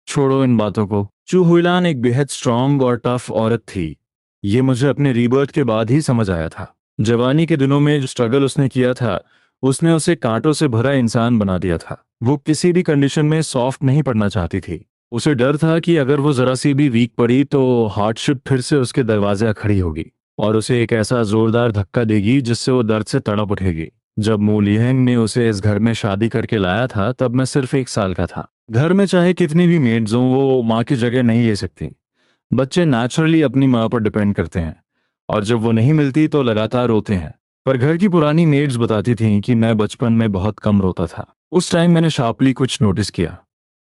छोड़ो इन बातों को। चू हुइलान एक बेहद स्ट्रांग और टफ औरत थी। ये मुझे अपने रीबर्थ के बाद ही समझ आया था। जवानी के दिनों में जो स्ट्रगल उसने किया था, उसने उसे कांटों से भरा इंसान बना दिया था। वो किसी भी कंडीशन में सॉफ्ट नहीं पड़ना चाहती थी। उसे डर था कि अगर वो जरा सी भी वीक पड़ी तो हार्डशिप फिर से उसके दरवाजे खड़ी होगी और उसे एक ऐसा जोरदार धक्का देगी जिससे वो दर्द से तड़प उठेगी। जब मू लिहेंग ने उसे इस घर में शादी करके लाया था तब मैं सिर्फ 1 साल का था। घर में चाहे कितनी भी मेड्स हों, वो माँ की जगह नहीं ले सकती। बच्चे नेचुरली अपनी माँ पर डिपेंड करते हैं और जब वो नहीं मिलती तो लगातार रोते हैं। पर घर की पुरानी मेड्स बताती थीं कि मैं बचपन में बहुत कम रोता था। उस टाइम मैंने शार्पली कुछ नोटिस किया।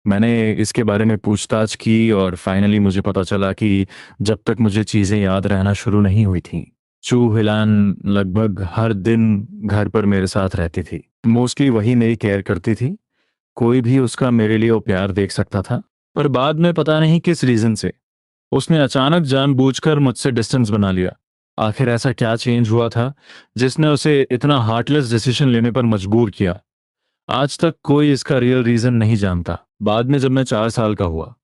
मैंने इसके बारे में पूछताछ की और फाइनली मुझे पता चला कि जब तक मुझे चीज़ें याद रहना शुरू नहीं हुई थी, चू हिलान लगभग हर दिन घर पर मेरे साथ रहती थी। मोस्टली वही मेरी केयर करती थी। कोई भी उसका मेरे लिए वो प्यार देख सकता था। पर बाद में पता नहीं किस रीजन से उसने अचानक जानबूझकर मुझसे डिस्टेंस बना लिया। आखिर ऐसा क्या चेंज हुआ था जिसने उसे इतना हार्टलेस डिसीजन लेने पर मजबूर किया? आज तक कोई इसका रियल रीजन नहीं जानता। बाद में जब मैं 4 साल का हुआ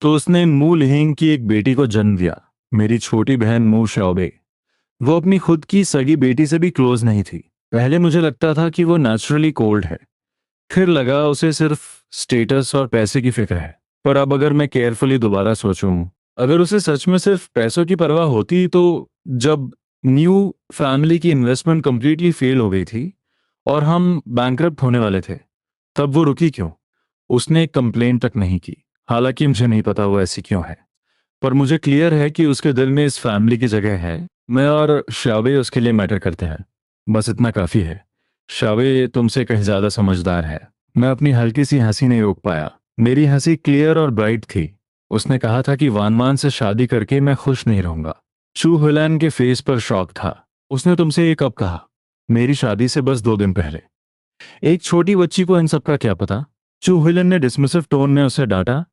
तो उसने मू लिहिंग की एक बेटी को जन्म दिया, मेरी छोटी बहन मू शाओबे। वो अपनी खुद की सगी बेटी से भी क्लोज नहीं थी। पहले मुझे लगता था कि वो नेचुरली कोल्ड है, फिर लगा उसे सिर्फ स्टेटस और पैसे की फिक्र है। पर अब अगर मैं केयरफुली दोबारा सोचूं, अगर उसे सच में सिर्फ पैसों की परवाह होती तो जब न्यू फैमिली की इन्वेस्टमेंट कंप्लीटली फेल हो गई थी और हम बैंकरप्ट होने वाले थे, तब वो रुकी क्यों? उसने एक कंप्लेंट तक नहीं की। हालांकि मुझे नहीं पता वो ऐसी क्यों है, पर मुझे क्लियर है कि उसके दिल में इस फैमिली की जगह है। मैं और शावे उसके लिए मैटर करते हैं, बस इतना काफी है। शावे तुमसे कहीं ज्यादा समझदार है। मैं अपनी हल्की सी हंसी नहीं रोक पाया। मेरी हंसी क्लियर और ब्राइट थी। उसने कहा था कि वानवान से शादी करके मैं खुश नहीं रहूंगा। चू हुलैन के फेस पर शॉक था। उसने तुमसे ये कब कहा? मेरी शादी से बस 2 दिन पहले। एक छोटी बच्ची को इन सब का क्या पता? चू हुलैन ने डिसमिसिव टोन में उसे डांटा।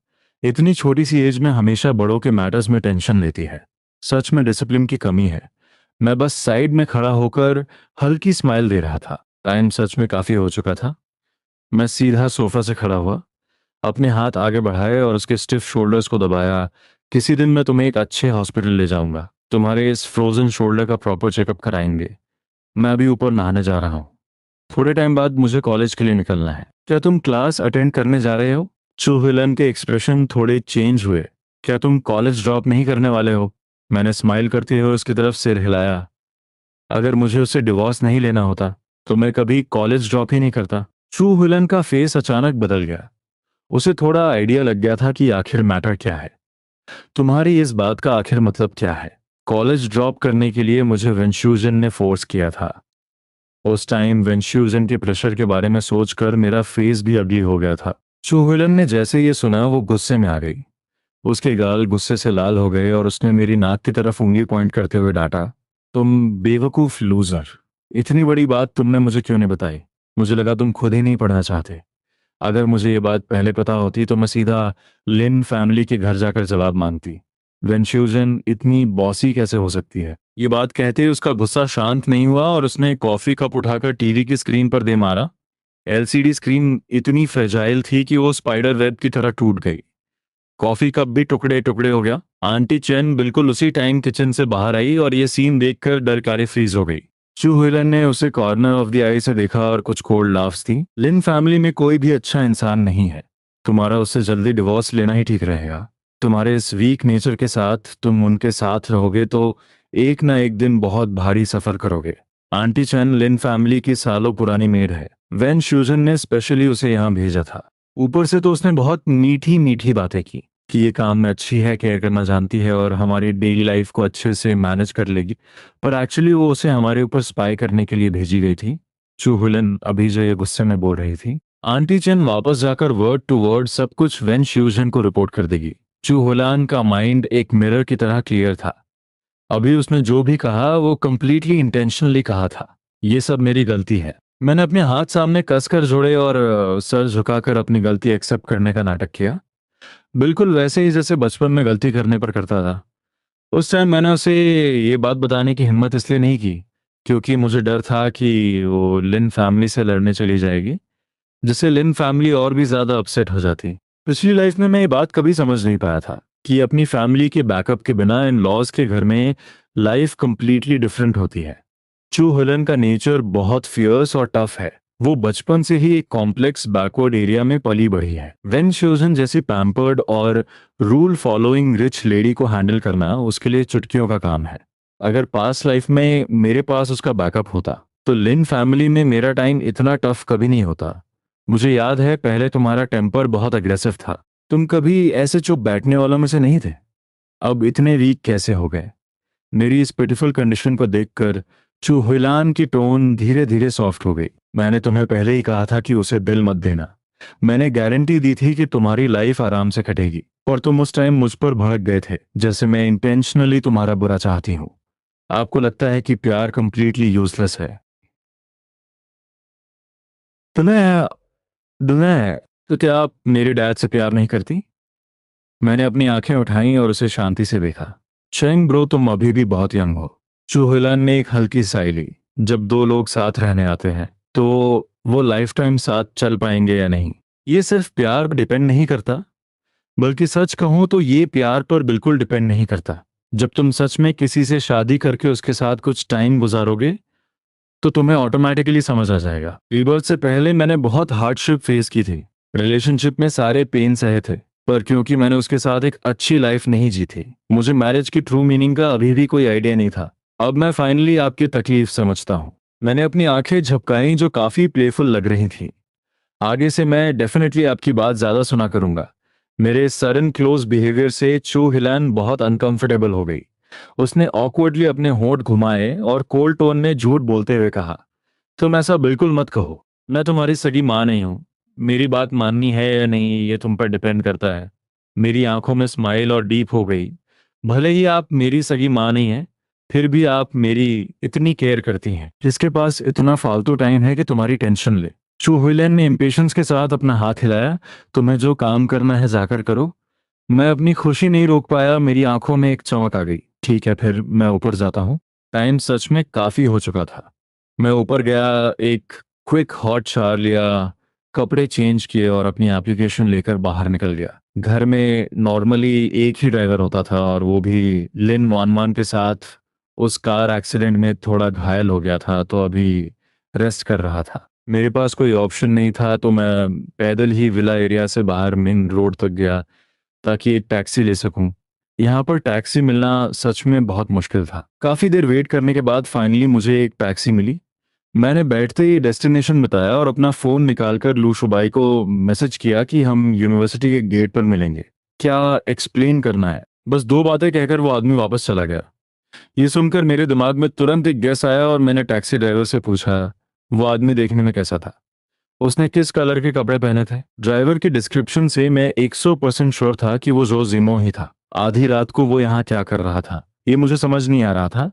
इतनी छोटी सी एज में हमेशा बड़ों के मैटर्स में टेंशन लेती है। सच में डिसिप्लिन की कमी है। मैं बस साइड में खड़ा होकर हल्की स्माइल दे रहा था। टाइम सच में काफी हो चुका था। मैं सीधा सोफा से खड़ा हुआ, अपने हाथ आगे बढ़ाए और उसके स्टिफ शोल्डर्स को दबाया। किसी दिन मैं तुम्हें एक अच्छे हॉस्पिटल ले जाऊंगा। तुम्हारे इस फ्रोजन शोल्डर का प्रॉपर चेकअप कराएंगे। मैं अभी ऊपर नहाने जा रहा हूँ। थोड़े टाइम बाद मुझे कॉलेज के लिए निकलना है। क्या तुम क्लास अटेंड करने जा रहे हो? चूहिलन के एक्सप्रेशन थोड़े चेंज हुए। क्या तुम कॉलेज ड्रॉप नहीं करने वाले हो? मैंने स्माइल करते हुए उसकी तरफ सिर हिलाया। अगर मुझे उससे डिवोर्स नहीं लेना होता तो मैं कभी कॉलेज ड्रॉप ही नहीं करता। चू हुलन का फेस अचानक बदल गया। उसे थोड़ा आइडिया लग गया था कि आखिर मैटर क्या है। तुम्हारी इस बात का आखिर मतलब क्या है? कॉलेज ड्रॉप करने के लिए मुझे वेंशुजन ने फोर्स किया था। उस टाइम वेंशुजन के प्रेशर के बारे में सोचकर मेरा फेस भी अगली हो गया था। चूहुलन ने जैसे ये सुना वो गुस्से में आ गई। उसके गाल गुस्से से लाल हो गए और उसने मेरी नाक की तरफ उंगली पॉइंट करते हुए डांटा, तुम बेवकूफ लूजर, इतनी बड़ी बात तुमने मुझे क्यों नहीं बताई? मुझे लगा तुम खुद ही नहीं पढ़ना चाहते। अगर मुझे ये बात पहले पता होती तो मैं सीधा लिन फैमिली के घर जाकर जवाब मांगती। वेंशुजन इतनी बॉसी कैसे हो सकती है? ये बात कहते ही उसका गुस्सा शांत नहीं हुआ और उसने कॉफी कप उठाकर टीवी की स्क्रीन पर दे मारा। एलसीडी स्क्रीन इतनी फ्रेजाइल थी कि वो स्पाइडर वेब की तरह टूट गई। कॉफी कप भी टुकड़े टुकड़े हो गया। आंटी चेन बिल्कुल उसी टाइम किचन से बाहर आई और ये सीन देखकर डरकारे फ्रीज हो गई। चू हुइलन ने उसे कॉर्नर ऑफ द आई से देखा और कुछ कोल्ड लाफ्स थी। लिन फैमिली में कोई भी अच्छा इंसान नहीं है। तुम्हारा उससे जल्दी डिवोर्स लेना ही ठीक रहेगा। तुम्हारे इस वीक नेचर के साथ तुम उनके साथ रहोगे तो एक ना एक दिन बहुत भारी सफर करोगे। आंटी चैन लिन फैमिली की सालों पुरानी मेड है। वेन शूजन ने स्पेशली उसे यहाँ भेजा था। ऊपर से तो उसने बहुत मीठी मीठी बातें की कि ये काम में अच्छी है, केयर करना जानती है और हमारी डेली लाइफ को अच्छे से मैनेज कर लेगी। पर एक्चुअली वो उसे हमारे ऊपर स्पाई करने के लिए भेजी गई थी। चू हुलन अभी जो ये गुस्से में बोल रही थी। आंटी चेन वापस जाकर वर्ड टू वर्ड सब कुछ वेन श्यूजन को रिपोर्ट कर देगी। चू हुलान का माइंड एक मिरर की तरह क्लियर था। अभी उसने जो भी कहा वो कंप्लीटली इंटेंशनली कहा था। ये सब मेरी गलती है। मैंने अपने हाथ सामने कसकर जोड़े और सर झुकाकर अपनी गलती एक्सेप्ट करने का नाटक किया। बिल्कुल वैसे ही जैसे बचपन में गलती करने पर करता था। उस टाइम मैंने उसे ये बात बताने की हिम्मत इसलिए नहीं की क्योंकि मुझे डर था कि वो लिन फैमिली से लड़ने चली जाएगी, जिससे लिन फैमिली और भी ज्यादा अपसेट हो जाती। पिछली लाइफ में मैं ये बात कभी समझ नहीं पाया था कि अपनी फैमिली के बैकअप के बिना इन लॉज के घर में लाइफ कंप्लीटली डिफरेंट होती है। चू हुलन का नेचर बहुत फियर्स और टफ है। वो बचपन से ही एक कॉम्प्लेक्स बैकवर्ड एरिया में पली बढ़ी है। वेन शोजन जैसी पैम्पर्ड और रूल फॉलोइंग रिच लेडी को हैंडल करना उसके लिए चुटकियों का काम है। अगर पास्ट लाइफ में मेरे पास उसका बैकअप होता तो लिन फैमिली में मेरा टाइम इतना टफ कभी नहीं होता। मुझे याद है पहले तुम्हारा टेम्पर बहुत अग्रेसिव था। तुम कभी ऐसे चुप बैठने वालों में से नहीं थे। अब इतने वीक कैसे हो गए? मेरी इस पिटिफुल कंडीशन को देखकर चू हुइलान की टोन धीरे धीरे सॉफ्ट हो गई। मैंने तुम्हें पहले ही कहा था कि उसे बिल मत देना। मैंने गारंटी दी थी कि तुम्हारी लाइफ आराम से कटेगी और तुम उस टाइम मुझ पर भड़क गए थे जैसे मैं इंटेंशनली तुम्हारा बुरा चाहती हूँ। आपको लगता है कि प्यार कंप्लीटली यूजलेस है। तुम्हें तुम्हें तो क्या आप मेरे डैड से प्यार नहीं करती? मैंने अपनी आंखें उठाई और उसे शांति से देखा। चेंग ब्रो, तुम अभी भी बहुत यंग हो। चूहलान ने एक हल्की साई ली। जब दो लोग साथ रहने आते हैं तो वो लाइफ टाइम साथ चल पाएंगे या नहीं, ये सिर्फ प्यार पर डिपेंड नहीं करता। बल्कि सच कहूं तो ये प्यार पर बिल्कुल डिपेंड नहीं करता। जब तुम सच में किसी से शादी करके उसके साथ कुछ टाइम गुजारोगे तो तुम्हें ऑटोमेटिकली समझ आ जाएगा। रीबर्थ से पहले मैंने बहुत हार्डशिप फेस की थी। रिलेशनशिप में सारे पेन सहे थे, पर क्योंकि मैंने उसके साथ एक अच्छी लाइफ नहीं जी थी, मुझे मैरिज की ट्रू मीनिंग का अभी भी कोई आइडिया नहीं था। अब मैं फाइनली आपकी तकलीफ समझता हूँ। मैंने अपनी आंखें झपकाई जो काफी प्लेफुल लग रही थी। आगे से मैं डेफिनेटली आपकी बात ज्यादा सुना करूंगा। मेरे सडन क्लोज बिहेवियर से चू हिलान बहुत अनकंफर्टेबल हो गई। उसने ऑकवर्डली अपने होंठ घुमाए और कोल्ड टोन में झूठ बोलते हुए कहा, तुम ऐसा बिल्कुल मत कहो। मैं तुम्हारी सगी माँ नहीं हूँ। मेरी बात माननी है या नहीं ये तुम पर डिपेंड करता है। मेरी आंखों में स्माइल और डीप हो गई। भले ही आप मेरी सगी माँ नहीं है, फिर भी आप मेरी इतनी केयर करती हैं, जिसके पास इतना फालतू टाइम है कि तुम्हारी टेंशन ले। चू हुइलैन ने इम्पेशंस के साथ अपना हाथ हिलाया। तुम्हें जो काम करना है जाकर करो। मैं अपनी खुशी नहीं रोक पाया, मेरी आंखों में एक चमक आ गई। ठीक है, फिर मैं ऊपर जाता हूँ। टाइम सच में काफी हो चुका था। मैं ऊपर गया, एक क्विक हॉट शावर लिया, कपड़े चेंज किए और अपनी एप्लीकेशन लेकर बाहर निकल गया। घर में नॉर्मली एक ही ड्राइवर होता था और वो भी लिन वानवान के साथ उस कार एक्सीडेंट में थोड़ा घायल हो गया था तो अभी रेस्ट कर रहा था। मेरे पास कोई ऑप्शन नहीं था तो मैं पैदल ही विला एरिया से बाहर मेन रोड तक गया ताकि एक टैक्सी ले सकूं। यहाँ पर टैक्सी मिलना सच में बहुत मुश्किल था। काफ़ी देर वेट करने के बाद फाइनली मुझे एक टैक्सी मिली। मैंने बैठते ही डेस्टिनेशन बताया और अपना फ़ोन निकालकर लूशुबाई को मैसेज किया कि हम यूनिवर्सिटी के गेट पर मिलेंगे। क्या एक्सप्लेन करना है? बस दो बातें कहकर वो आदमी वापस चला गया। ये सुनकर मेरे दिमाग में तुरंत एक गेस आया और मैंने टैक्सी ड्राइवर से पूछा, वो आदमी देखने में कैसा था? उसने किस कलर के कपड़े पहने थे? ड्राइवर की डिस्क्रिप्शन से मैं 100% श्योर था कि वो जोजिमो ही था। आधी रात को वो यहाँ क्या कर रहा था ये मुझे समझ नहीं आ रहा था,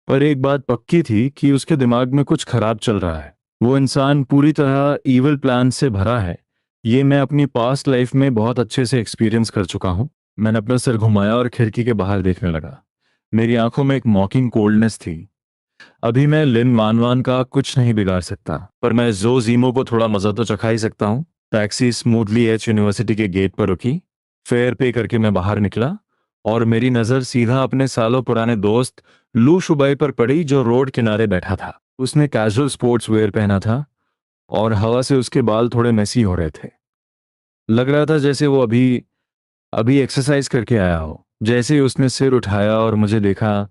पर एक बात पक्की थी कि उसके दिमाग में कुछ खराब चल रहा है। वो इंसान पूरी तरह ईवल प्लान से भरा है। ये मैं अपनी पास्ट लाइफ में बहुत अच्छे से एक्सपीरियंस कर चुका हूँ। मैंने अपना सिर घुमाया और खिड़की के बाहर देखने लगा। मेरी आंखों में एक मॉकिंग कोल्डनेस थी। अभी मैं लिन वानवान का कुछ नहीं बिगाड़ सकता, पर मैं जो जीमो को थोड़ा मजा तो चखा ही सकता हूँ। टैक्सी स्मूथली एच यूनिवर्सिटी के गेट पर रुकी। फेयर पे करके मैं बाहर निकला और मेरी नजर सीधा अपने सालों पुराने दोस्त लू शुबाई पर पड़ी, जो रोड किनारे बैठा था। उसने कैजुअल स्पोर्ट्स वेयर पहना था और हवा से उसके बाल थोड़े मेसी हो रहे थे। लग रहा था जैसे वो अभी अभी एक्सरसाइज करके आया हो। जैसे ही उसने सिर उठाया और मुझे देखा,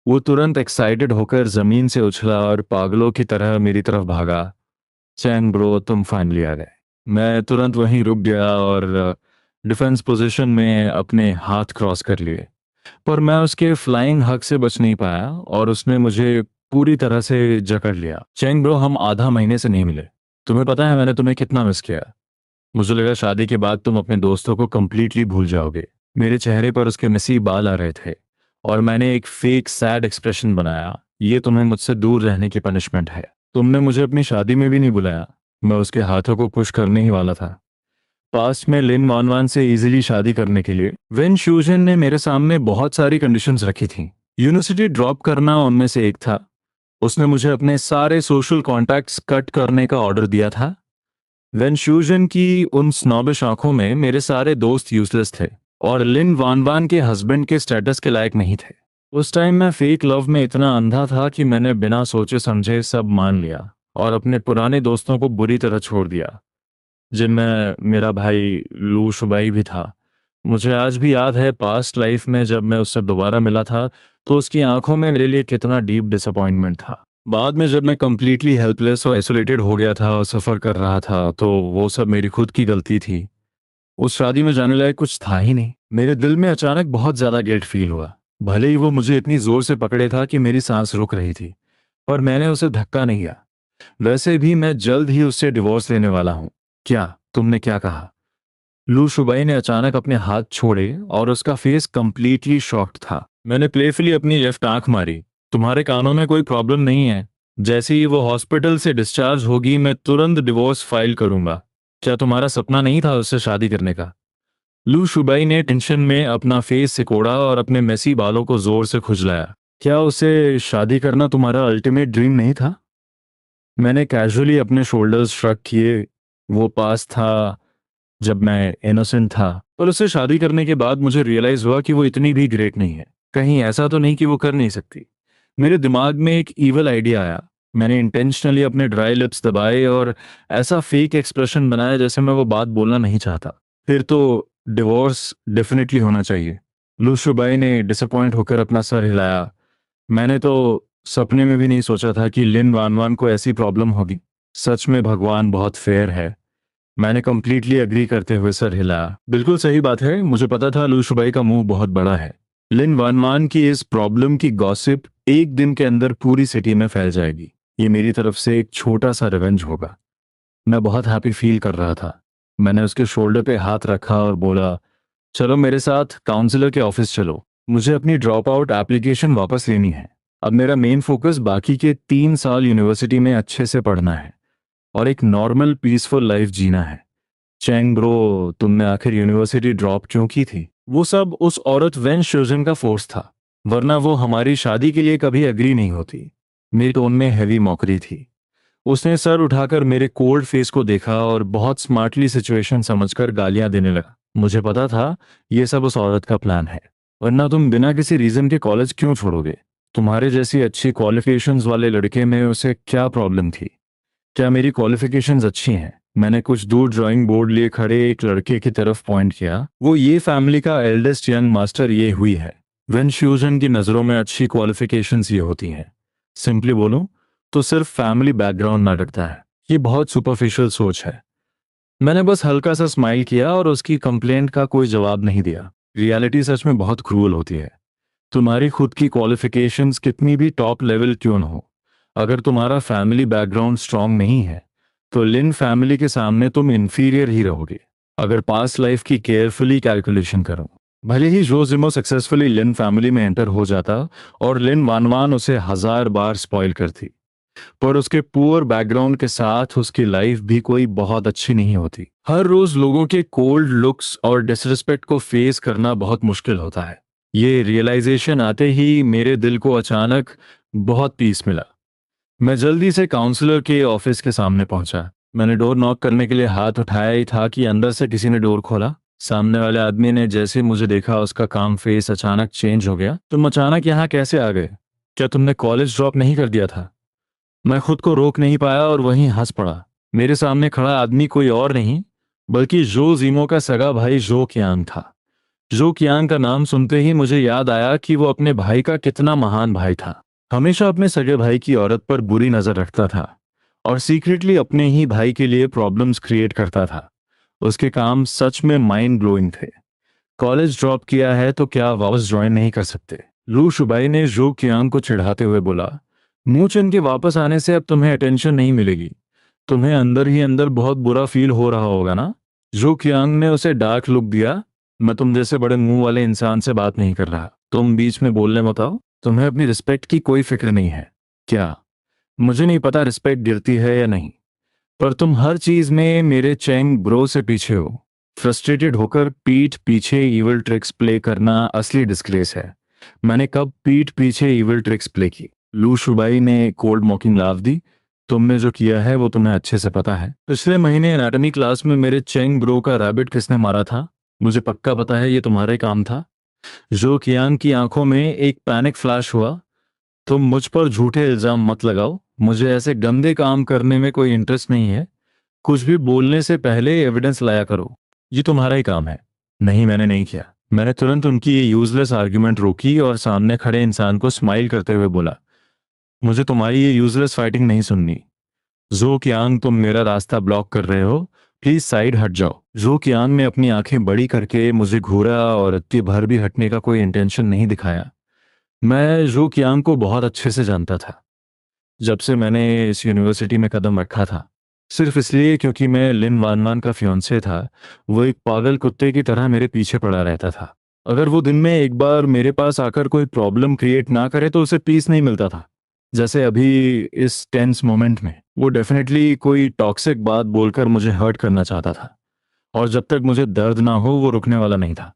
वो तुरंत एक्साइटेड होकर जमीन से उछला और पागलों की तरह मेरी तरफ भागा। चैन ब्रो, तुम फाइनली आ गए। मैं तुरंत वहीं रुक गया और डिफेंस पोजीशन में अपने हाथ क्रॉस कर लिए, पर मैं उसके फ्लाइंग हक से बच नहीं पाया और उसने मुझे पूरी तरह से जकड़ लिया। चैन ब्रो, हम आधा महीने से नहीं मिले। तुम्हें पता है मैंने तुम्हें कितना मिस किया? मुझे लगा शादी के बाद तुम अपने दोस्तों को कंप्लीटली भूल जाओगे। मेरे चेहरे पर उसके मेसी बाल आ रहे थे और मैंने एक फेक सैड एक्सप्रेशन बनाया। ये तुम्हें मुझसे दूर रहने की पनिशमेंट है। तुमने मुझे अपनी शादी में भी नहीं बुलाया। मैं उसके हाथों को पुश करने ही वाला था। पास्ट में लिन वानवान से इजीली शादी करने के लिए वेन शूजन ने मेरे सामने बहुत सारी कंडीशंस रखी थी। यूनिवर्सिटी ड्रॉप करना उनमें से एक था। उसने मुझे अपने सारे सोशल कॉन्टैक्ट्स कट करने का ऑर्डर दिया था। वेनशूजन की उन स्नॉबिश आंखों में मेरे सारे दोस्त यूजलेस थे और लिन वानवान के हस्बैंड के स्टेटस के लायक नहीं थे। उस टाइम मैं फेक लव में इतना अंधा था कि मैंने बिना सोचे समझे सब मान लिया और अपने पुराने दोस्तों को बुरी तरह छोड़ दिया, जिनमें मेरा भाई लू शुबाई भी था। मुझे आज भी याद है पास्ट लाइफ में जब मैं उससे दोबारा मिला था तो उसकी आंखों में मेरे लिए कितना डीप डिसअपॉइंटमेंट था। बाद में जब मैं कंप्लीटली हेल्पलेस और आइसोलेटेड हो गया था और सफ़र कर रहा था तो वो सब मेरी खुद की गलती थी। उस शादी में जाने लायक कुछ था ही नहीं। मेरे दिल में अचानक बहुत ज़्यादा गिल्ट फील हुआ। भले ही वो मुझे इतनी ज़ोर से पकड़े था कि मेरी सांस रुक रही थी, पर मैंने उसे धक्का नहीं दिया। वैसे भी मैं जल्द ही उससे डिवोर्स लेने वाला हूँ। क्या? तुमने क्या कहा? लू शुबाई ने अचानक अपने हाथ छोड़े और उसका फेस कंप्लीटली शॉक्ड था। मैंने प्लेफुली अपनी लेफ्ट आंख मारी। तुम्हारे कानों में कोई प्रॉब्लम नहीं है? जैसे ही वो हॉस्पिटल से डिस्चार्ज होगी मैं तुरंत डिवोर्स फाइल करूंगा। क्या तुम्हारा सपना नहीं था उससे शादी करने का? लू शुबाई ने टेंशन में अपना फेस सिकोड़ा और अपने मेसी बालों को जोर से खुजलाया। क्या उसे शादी करना तुम्हारा अल्टीमेट ड्रीम नहीं था? मैंने कैजुअली अपने शोल्डर्स श्रग किए। वो पास था जब मैं इनोसेंट था, पर उससे शादी करने के बाद मुझे रियलाइज हुआ कि वो इतनी भी ग्रेट नहीं है। कहीं ऐसा तो नहीं कि वो कर नहीं सकती? मेरे दिमाग में एक ईवल आइडिया आया। मैंने इंटेंशनली अपने ड्राई लिप्स दबाए और ऐसा फेक एक्सप्रेशन बनाया जैसे मैं वो बात बोलना नहीं चाहता। फिर तो डिवोर्स डेफिनेटली होना चाहिए। लुशुबाई ने डिसअपॉइंट होकर अपना सर हिलाया। मैंने तो सपने में भी नहीं सोचा था कि लिन वानवान को ऐसी प्रॉब्लम होगी। सच में भगवान बहुत फेयर है। मैंने कंप्लीटली एग्री करते हुए सर हिलाया। बिल्कुल सही बात है, मुझे पता था लूशुबाई का मुंह बहुत बड़ा है। लिन वानवान की इस प्रॉब्लम की गॉसिप एक दिन के अंदर पूरी सिटी में फैल जाएगी। ये मेरी तरफ से एक छोटा सा रिवेंज होगा। मैं बहुत हैप्पी फील कर रहा था। मैंने उसके शोल्डर पे हाथ रखा और बोला, चलो मेरे साथ काउंसलर के ऑफिस चलो। मुझे अपनी ड्रॉप आउट एप्लीकेशन वापस लेनी है। अब मेरा मेन फोकस बाकी के 3 साल यूनिवर्सिटी में अच्छे से पढ़ना है और एक नॉर्मल पीसफुल लाइफ जीना है। चैंग ब्रो, तुमने आखिर यूनिवर्सिटी ड्रॉप क्यों की थी? वो सब उस औरत वेन शोजन का फोर्स था, वरना वो हमारी शादी के लिए कभी एग्री नहीं होती। मेरी टोन में हैवी मॉकरी थी। उसने सर उठाकर मेरे कोल्ड फेस को देखा और बहुत स्मार्टली सिचुएशन समझकर गालियां देने लगा। मुझे पता था ये सब उस औरत का प्लान है, वरना तुम बिना किसी रीजन के कॉलेज क्यों छोड़ोगे? तुम्हारे जैसी अच्छी क्वालिफिकेशंस वाले लड़के में उसे क्या प्रॉब्लम थी? क्या मेरी क्वालिफिकेशंस अच्छी हैं? मैंने कुछ दूर ड्राइंग बोर्ड लिए खड़े एक लड़के की तरफ पॉइंट किया। वो ये फैमिली का एल्डेस्ट यंग मास्टर ये हुई है। वेन फ्यूजन की नज़रों में अच्छी क्वालिफिकेशंस ये होती हैं। सिंपली बोलूं तो सिर्फ फैमिली बैकग्राउंड ना रखता है। ये बहुत सुपरफिशियल सोच है। मैंने बस हल्का सा स्माइल किया और उसकी कंप्लेंट का कोई जवाब नहीं दिया। रियलिटी सच में बहुत क्रूअल होती है। तुम्हारी खुद की क्वालिफिकेशंस कितनी भी टॉप लेवल क्यों न हो, अगर तुम्हारा फैमिली बैकग्राउंड स्ट्रांग नहीं है तो लिन फैमिली के सामने तुम इंफीरियर ही रहोगे। अगर पास्ट लाइफ की केयरफुली कैलकुलेशन करो, भले ही जोजिमो सक्सेसफुली लिन फैमिली में एंटर हो जाता और लिन वानवान उसे 1000 बार स्पॉइल करती, पर उसके पुअर बैकग्राउंड के साथ उसकी लाइफ भी कोई बहुत अच्छी नहीं होती। हर रोज लोगों के कोल्ड लुक्स और डिसरिस्पेक्ट को फेस करना बहुत मुश्किल होता है। ये रियलाइजेशन आते ही मेरे दिल को अचानक बहुत पीस मिला। मैं जल्दी से काउंसलर के ऑफिस के सामने पहुंचा। मैंने डोर नॉक करने के लिए हाथ उठाया ही था कि अंदर से किसी ने डोर खोला। सामने वाले आदमी ने जैसे मुझे देखा उसका काम फेस अचानक चेंज हो गया। तुम अचानक यहाँ कैसे आ गए? क्या तुमने कॉलेज ड्रॉप नहीं कर दिया था? मैं खुद को रोक नहीं पाया और वहीं हंस पड़ा। मेरे सामने खड़ा आदमी कोई और नहीं बल्कि जो जीमो का सगा भाई जो कियांग था। जो कियांग का नाम सुनते ही मुझे याद आया कि वो अपने भाई का कितना महान भाई था। हमेशा अपने सगे भाई की औरत पर बुरी नजर रखता था और सीक्रेटली अपने ही भाई के लिए प्रॉब्लम्स क्रिएट करता था। उसके काम सच में माइंड ब्लोइंग थे। कॉलेज ड्रॉप किया है तो क्या वापस ज्वाइन नहीं कर सकते? लू शुबाई ने जो कियांग को चिढ़ाते हुए बोला। मुंह चुन के वापस आने से अब तुम्हें अटेंशन नहीं मिलेगी। तुम्हें अंदर ही अंदर बहुत बुरा फील हो रहा होगा ना? जो कियांग ने उसे डार्क लुक दिया। मैं तुम जैसे बड़े मुंह वाले इंसान से बात नहीं कर रहा। तुम बीच में बोलने मत आओ। तुम्हें अपनी रिस्पेक्ट की कोई फिक्र नहीं है क्या? मुझे नहीं पता रिस्पेक्ट गिरती है या नहीं, पर तुम हर चीज में मेरे चैंग ब्रो से पीछे हो। फ्रस्ट्रेटेड होकर पीठ पीछे इविल ट्रिक्स प्ले करना असली डिस्ग्रेस है। मैंने कब पीठ पीछे इविल ट्रिक्स प्ले की? लू शुबाई ने कोल्ड मॉकिंग लाफ दी। तुमने जो किया है वो तुम्हें अच्छे से पता है। पिछले महीने एनाटॉमी क्लास में मेरे चैंग ब्रो का रैबिट किसने मारा था? मुझे पक्का पता है ये तुम्हारा ही काम था। जो कियांग की आंखों में एक पैनिक फ्लैश हुआ। तुम मुझ पर झूठे इल्जाम मत लगाओ। मुझे ऐसे गंदे काम करने में कोई इंटरेस्ट नहीं है। कुछ भी बोलने से पहले एविडेंस लाया करो। ये तुम्हारा ही काम है। नहीं, मैंने नहीं किया। मैंने तुरंत उनकी ये यूजलेस आर्ग्यूमेंट रोकी और सामने खड़े इंसान को स्माइल करते हुए बोला, मुझे तुम्हारी ये यूजलेस फाइटिंग नहीं सुननी। जो कियांग, तुम मेरा रास्ता ब्लॉक कर रहे हो। प्लीज साइड हट जाओ। जो कियांग ने अपनी आंखें बड़ी करके मुझे घूरा और इतनी भर भी हटने का कोई इंटेंशन नहीं दिखाया। मैं जो कियांग को बहुत अच्छे से जानता था जब से मैंने इस यूनिवर्सिटी में कदम रखा था। सिर्फ इसलिए क्योंकि मैं लिन वानवान का फियांसे था, वो एक पागल कुत्ते की तरह मेरे पीछे पड़ा रहता था। अगर वो दिन में एक बार मेरे पास आकर कोई प्रॉब्लम क्रिएट ना करे तो उसे पीस नहीं मिलता था। जैसे अभी इस टेंस मोमेंट में वो डेफिनेटली कोई टॉक्सिक बात बोलकर मुझे हर्ट करना चाहता था, और जब तक मुझे दर्द ना हो वो रुकने वाला नहीं था।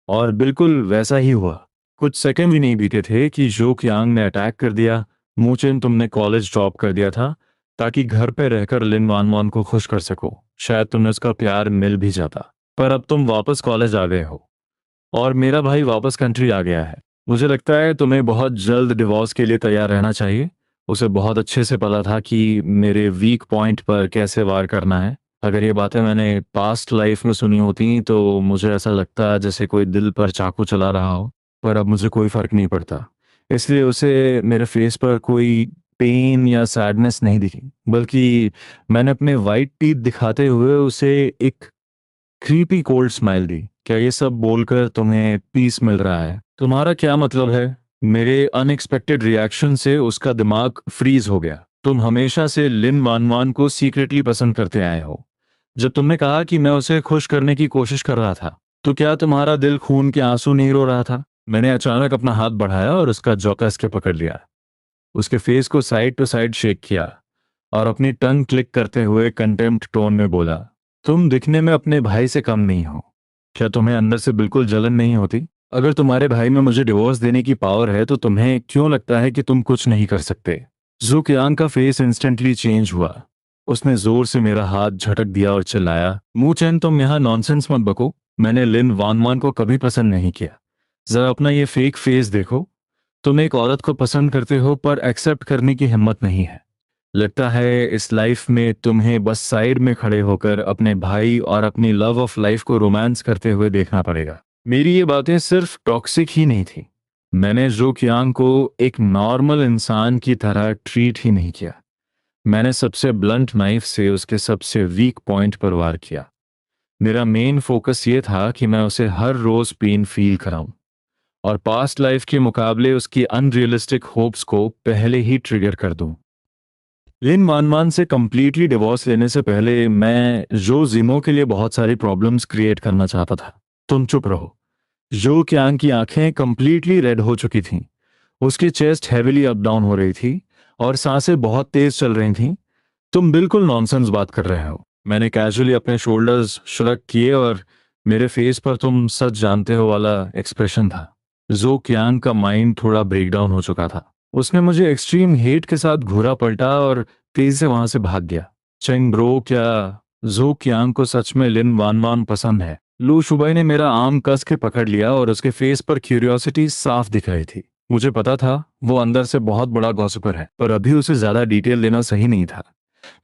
और बिल्कुल वैसा ही हुआ। कुछ सेकंड भी नहीं बीते थे कि जो कियांग ने अटैक कर दिया। मूचिन, तुमने कॉलेज ड्रॉप कर दिया था ताकि घर पे रहकर लिन वानवान को खुश कर सको। शायद तुम्हें उसका प्यार मिल भी जाता, पर अब तुम वापस कॉलेज आ गए हो और मेरा भाई वापस कंट्री आ गया है। मुझे लगता है तुम्हें बहुत जल्द डिवोर्स के लिए तैयार रहना चाहिए। उसे बहुत अच्छे से पता था कि मेरे वीक पॉइंट पर कैसे वार करना है। अगर ये बातें मैंने पास्ट लाइफ में सुनी होती तो मुझे ऐसा लगता जैसे कोई दिल पर चाकू चला रहा हो, पर अब मुझे कोई फर्क नहीं पड़ता। इसलिए उसे मेरे फेस पर कोई पेन या सैडनेस नहीं दिखी, बल्कि मैंने अपने वाइट टीथ दिखाते हुए उसे एक क्रीपी कोल्ड स्माइल दी। क्या ये सब बोलकर तुम्हें पीस मिल रहा है? तुम्हारा क्या मतलब है? मेरे अनएक्सपेक्टेड रिएक्शन से उसका दिमाग फ्रीज हो गया। तुम हमेशा से लिन वानवान को सीक्रेटली पसंद करते आए हो। जब तुमने कहा कि मैं उसे खुश करने की कोशिश कर रहा था, तो क्या तुम्हारा दिल खून के आंसू नहीं रो रहा था? मैंने अचानक अपना हाथ बढ़ाया और उसका जौ कस के पकड़ लिया। उसके फेस को साइड टू साइड शेक किया और अपनी टंग क्लिक करते हुए कंटेम्प्ट टोन में बोला, तुम दिखने में अपने भाई से कम नहीं हो। क्या तुम्हें अंदर से बिल्कुल जलन नहीं होती? अगर तुम्हारे भाई में मुझे डिवोर्स देने की पावर है तो तुम्हें क्यों लगता है कि तुम कुछ नहीं कर सकते? जू कियांग का फेस इंस्टेंटली चेंज हुआ। उसने जोर से मेरा हाथ झटक दिया और चिल्लाया, मुंह चैन, तुम यहाँ नॉनसेंस मत बको। मैंने लिन वानवान को कभी पसंद नहीं किया। जरा अपना ये फेक फेस देखो। तुम एक औरत को पसंद करते हो पर एक्सेप्ट करने की हिम्मत नहीं है। लगता है इस लाइफ में तुम्हें बस साइड में खड़े होकर अपने भाई और अपनी लव ऑफ लाइफ को रोमांस करते हुए देखना पड़ेगा। मेरी ये बातें सिर्फ टॉक्सिक ही नहीं थी। मैंने जो कियांग को एक नॉर्मल इंसान की तरह ट्रीट ही नहीं किया। मैंने सबसे ब्लंट नाइफ से उसके सबसे वीक पॉइंट पर वार किया। मेरा मेन फोकस ये था कि मैं उसे हर रोज पेन फील कराऊं और पास्ट लाइफ के मुकाबले उसकी अनरियलिस्टिक होप्स को पहले ही ट्रिगर कर दूं। लिन वानवान से कंप्लीटली डिवोर्स लेने से पहले मैं जो जिमो के लिए बहुत सारी प्रॉब्लम्स क्रिएट करना चाहता था। तुम चुप रहो। जो क्यांग की आंखें कंप्लीटली रेड हो चुकी थीं, उसकी चेस्ट हैवीली अप डाउन हो रही थी और सांसें बहुत तेज चल रही थीं। तुम बिल्कुल नॉनसेंस बात कर रहे हो। मैंने कैजुअली अपने शोल्डर्स श्रग किए और मेरे फेस पर तुम सच जानते हो वाला एक्सप्रेशन था। जो क्यांग का माइंड थोड़ा ब्रेकडाउन हो चुका था। उसने मुझे एक्सट्रीम हेट के साथ घूरा पलटा और तेज से वहां से भाग गया। चेंग ब्रो, क्या जो क्यांग को सच में लिन वानवान पसंद है? लू शुबाई ने मेरा आर्म कस के पकड़ लिया और उसके फेस पर क्यूरियोसिटी साफ दिख रही थी। मुझे पता था वो अंदर से बहुत बड़ा गॉसिपर है, पर अभी उसे ज्यादा डिटेल लेना सही नहीं था।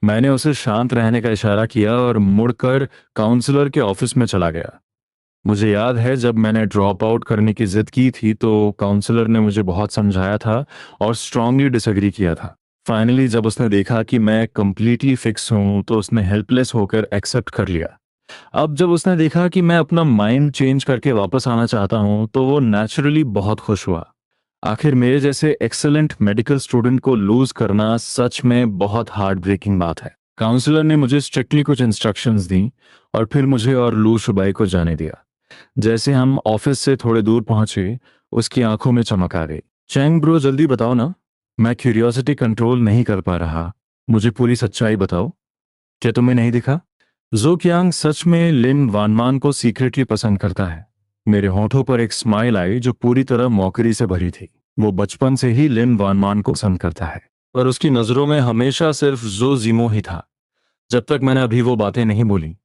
मैंने उसे शांत रहने का इशारा किया और मुड़कर काउंसलर के ऑफिस में चला गया। मुझे याद है जब मैंने ड्रॉप आउट करने की जिद की थी तो काउंसलर ने मुझे बहुत समझाया था और स्ट्रांगली डिसएग्री किया था। फाइनली जब उसने देखा कि मैं कंप्लीटली फिक्स हूं तो उसने हेल्पलेस होकर एक्सेप्ट कर लिया। अब जब उसने देखा कि मैं अपना माइंड चेंज करके वापस आना चाहता हूं तो वो नेचुरली बहुत खुश हुआ। आखिर मेरे जैसे एक्सेलेंट मेडिकल स्टूडेंट को लूज करना सच में बहुत हार्ट ब्रेकिंग बात है। काउंसलर ने मुझे स्ट्रिक्टली कुछ इंस्ट्रक्शंस दी और फिर मुझे और लू शुबाई को जाने दिया। जैसे हम ऑफिस से थोड़े दूर पहुंचे, उसकी आंखों में चमक आ गई। चैंग ब्रो, जल्दी बताओ ना। मैं क्यूरियोसिटी कंट्रोल नहीं कर पा रहा। मुझे पूरी सच्चाई बताओ। क्या तुम्हें नहीं दिखा? जो कियांग सच में लिन वानमान को सीक्रेटली पसंद करता है। मेरे होठों पर एक स्माइल आई जो पूरी तरह मौकरी से भरी थी। वो बचपन से ही लिन वानमान को पसंद करता है, पर उसकी नजरों में हमेशा सिर्फ जो जिमो ही था। जब तक मैंने अभी वो बातें नहीं बोली,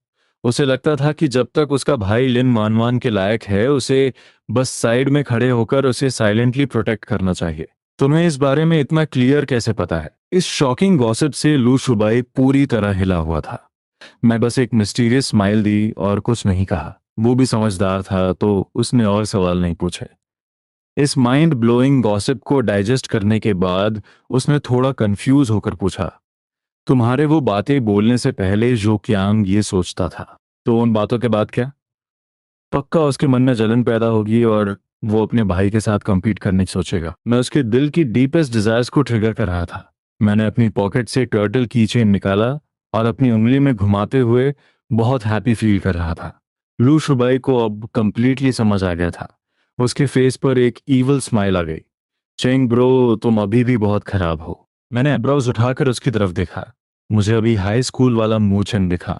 उसे लगता था कि जब तक उसका भाई लिन वानवान के लायक है, उसे बस साइड में खड़े होकर उसे साइलेंटली प्रोटेक्ट करना चाहिए। तुम्हें इस बारे में इतना क्लियर कैसे पता है? इस शॉकिंग गॉसिप से लू शुबाई पूरी तरह हिला हुआ था। मैं बस एक मिस्टीरियस स्माइल दी और कुछ नहीं कहा। वो भी समझदार था तो उसने और सवाल नहीं पूछे। इस माइंड ब्लोइंग गॉसिप को डाइजेस्ट करने के बाद उसने थोड़ा कंफ्यूज होकर पूछा, तुम्हारे वो बातें बोलने से पहले जो क्यांग ये सोचता था, तो उन बातों के बाद क्या? पक्का उसके मन में जलन पैदा होगी और वो अपने भाई के साथ compete करने की सोचेगा। मैं उसके दिल की डीपेस्ट डिजायर्स को ट्रिगर कर रहा था। मैंने अपनी पॉकेट से टर्टल की चेन निकाला और अपनी उंगली में घुमाते हुए बहुत हैप्पी फील कर रहा था। लू शुबाई को अब कंप्लीटली समझ आ गया था। उसके फेस पर एक ईवल स्माइल आ गई। चेंग ब्रो, तुम अभी भी बहुत खराब हो। मैंने एब्राउज उठाकर उसकी तरफ देखा। मुझे अभी हाई स्कूल वाला मूर्छन दिखा।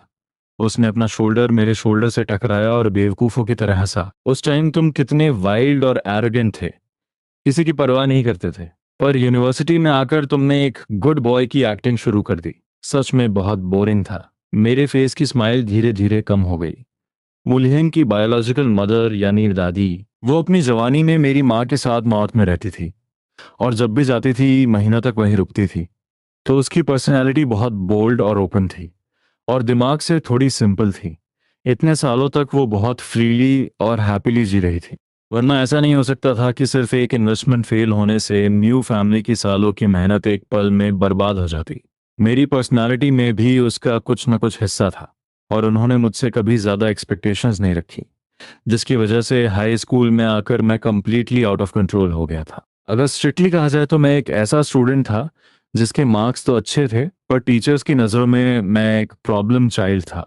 उसने अपना शोल्डर मेरे शोल्डर से टकराया और बेवकूफों की तरह हंसा। उस टाइम तुम कितने वाइल्ड और एरोगेंट थे, किसी की परवाह नहीं करते थे, पर यूनिवर्सिटी में आकर तुमने एक गुड बॉय की एक्टिंग शुरू कर दी। सच में बहुत बोरिंग था। मेरे फेस की स्माइल धीरे धीरे कम हो गई। मुल्हिन की बायोलॉजिकल मदर यानी दादी, वो अपनी जवानी में मेरी माँ के साथ मौत में रहती थी और जब भी जाती थी महीना तक वहीं रुकती थी। तो उसकी पर्सनैलिटी बहुत बोल्ड और ओपन थी और दिमाग से थोड़ी सिंपल थी। इतने सालों तक वो बहुत फ्रीली और हैप्पीली जी रही थी। वरना ऐसा नहीं हो सकता था कि सिर्फ एक इन्वेस्टमेंट फेल होने से न्यू फैमिली की सालों की मेहनत एक पल में बर्बाद हो जाती। मेरी पर्सनालिटी में भी उसका कुछ न कुछ हिस्सा था और उन्होंने मुझसे कभी ज़्यादा एक्सपेक्टेशंस नहीं रखी, जिसकी वजह से हाई स्कूल में आकर मैं कंप्लीटली आउट ऑफ कंट्रोल हो गया था। अगर स्ट्रिक्टली कहा जाए तो मैं एक ऐसा स्टूडेंट था जिसके मार्क्स तो अच्छे थे, पर टीचर्स की नज़रों में मैं एक प्रॉब्लम चाइल्ड था।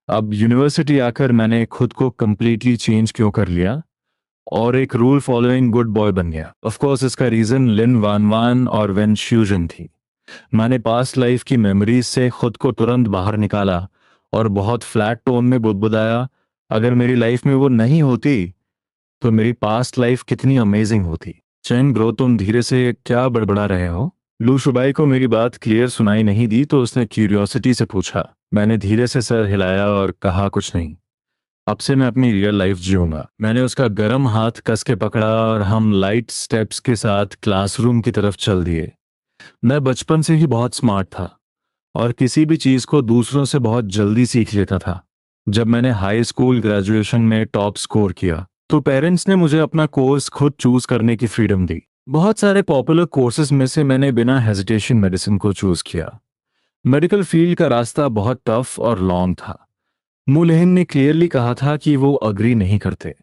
अब यूनिवर्सिटी आकर मैंने खुद को कंप्लीटली चेंज क्यों कर लिया और एक रूल फॉलोइंग गुड बॉय बन गया। ऑफ कोर्स इसका रीजन लिन वान वान और वेन श्यूजन थी। मैंने पास्ट लाइफ की मेमोरीज से खुद को तुरंत बाहर निकाला और बहुत फ्लैट टोन में बुदबुदाया, अगर मेरी लाइफ में वो नहीं होती तो मेरी पास्ट लाइफ कितनी अमेजिंग होती। चैन ब्रो, तुम धीरे से क्या बड़बड़ा रहे हो? लू शुबाई को मेरी बात क्लियर सुनाई नहीं दी तो उसने क्यूरियोसिटी से पूछा। मैंने धीरे से सर हिलाया और कहा, कुछ नहीं, अब से मैं अपनी रियल लाइफ जीऊंगा। मैंने उसका गर्म हाथ कस के पकड़ा और हम लाइट स्टेप्स के साथ क्लासरूम की तरफ चल दिए। मैं बचपन से ही बहुत स्मार्ट था और किसी भी चीज़ को दूसरों से बहुत जल्दी सीख लेता था। जब मैंने हाई स्कूल ग्रेजुएशन में टॉप स्कोर किया तो पेरेंट्स ने मुझे अपना कोर्स खुद चूज करने की फ्रीडम दी। बहुत सारे पॉपुलर कोर्सेज में से मैंने बिना हेजिटेशन मेडिसिन को चूज किया। मेडिकल फील्ड का रास्ता बहुत टफ और लॉन्ग था। मुलेहिन ने क्लियरली कहा था कि वो अग्री नहीं करते,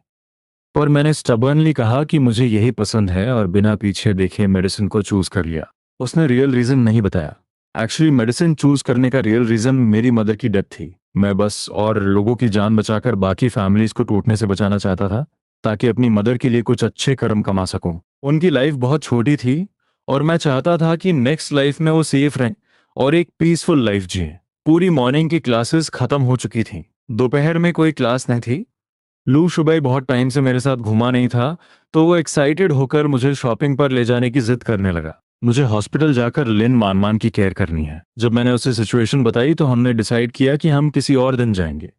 पर मैंने स्टबर्नली कहा कि मुझे यही पसंद है और बिना पीछे देखे मेडिसिन को चूज कर लिया। उसने रियल रीजन नहीं बताया। एक्चुअली मेडिसिन चूज करने का रियल रीजन मेरी मदर की डेथ थी। मैं बस और लोगों की जान बचाकर बाकी फैमिलीज को टूटने से बचाना चाहता था, ताकि अपनी मदर के लिए कुछ अच्छे कर्म कमा सकूं। उनकी लाइफ बहुत छोटी थी और मैं चाहता था कि नेक्स्ट लाइफ में वो सेफ रहें और एक पीसफुल लाइफ जिए। पूरी मॉर्निंग की क्लासेस खत्म हो चुकी थी। दोपहर में कोई क्लास नहीं थी। लू शुबई बहुत टाइम से मेरे साथ घुमा नहीं था, तो वो एक्साइटेड होकर मुझे शॉपिंग पर ले जाने की जिद करने लगा। मुझे हॉस्पिटल जाकर लिन मानमान की केयर करनी है। जब मैंने उसे सिचुएशन बताई तो हमने डिसाइड किया कि हम किसी और दिन जाएंगे।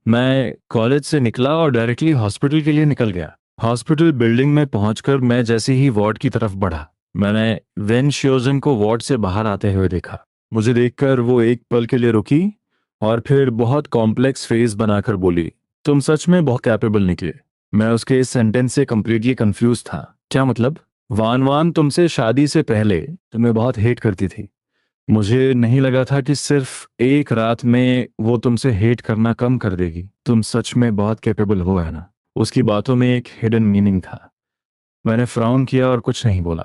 मैं कॉलेज से निकला और डायरेक्टली हॉस्पिटल के लिए निकल गया। हॉस्पिटल बिल्डिंग में पहुंचकर मैं जैसे ही वार्ड की तरफ बढ़ा, मैंने वेन श्योजन को वार्ड से बाहर आते हुए देखा। मुझे देखकर वो एक पल के लिए रुकी और फिर बहुत कॉम्प्लेक्स फेस बनाकर बोली, तुम सच में बहुत कैपेबल निकले। मैं उसके इस सेंटेंस से कंप्लीटली कंफ्यूज था। क्या मतलब? वान वान तुमसे शादी से पहले तुम्हें बहुत हेट करती थी। मुझे नहीं लगा था कि सिर्फ एक रात में वो तुमसे हेट करना कम कर देगी। तुम सच में बहुत कैपेबल हो, है ना? उसकी बातों में एक हिडन मीनिंग था। मैंने फ्राउन किया और कुछ नहीं बोला।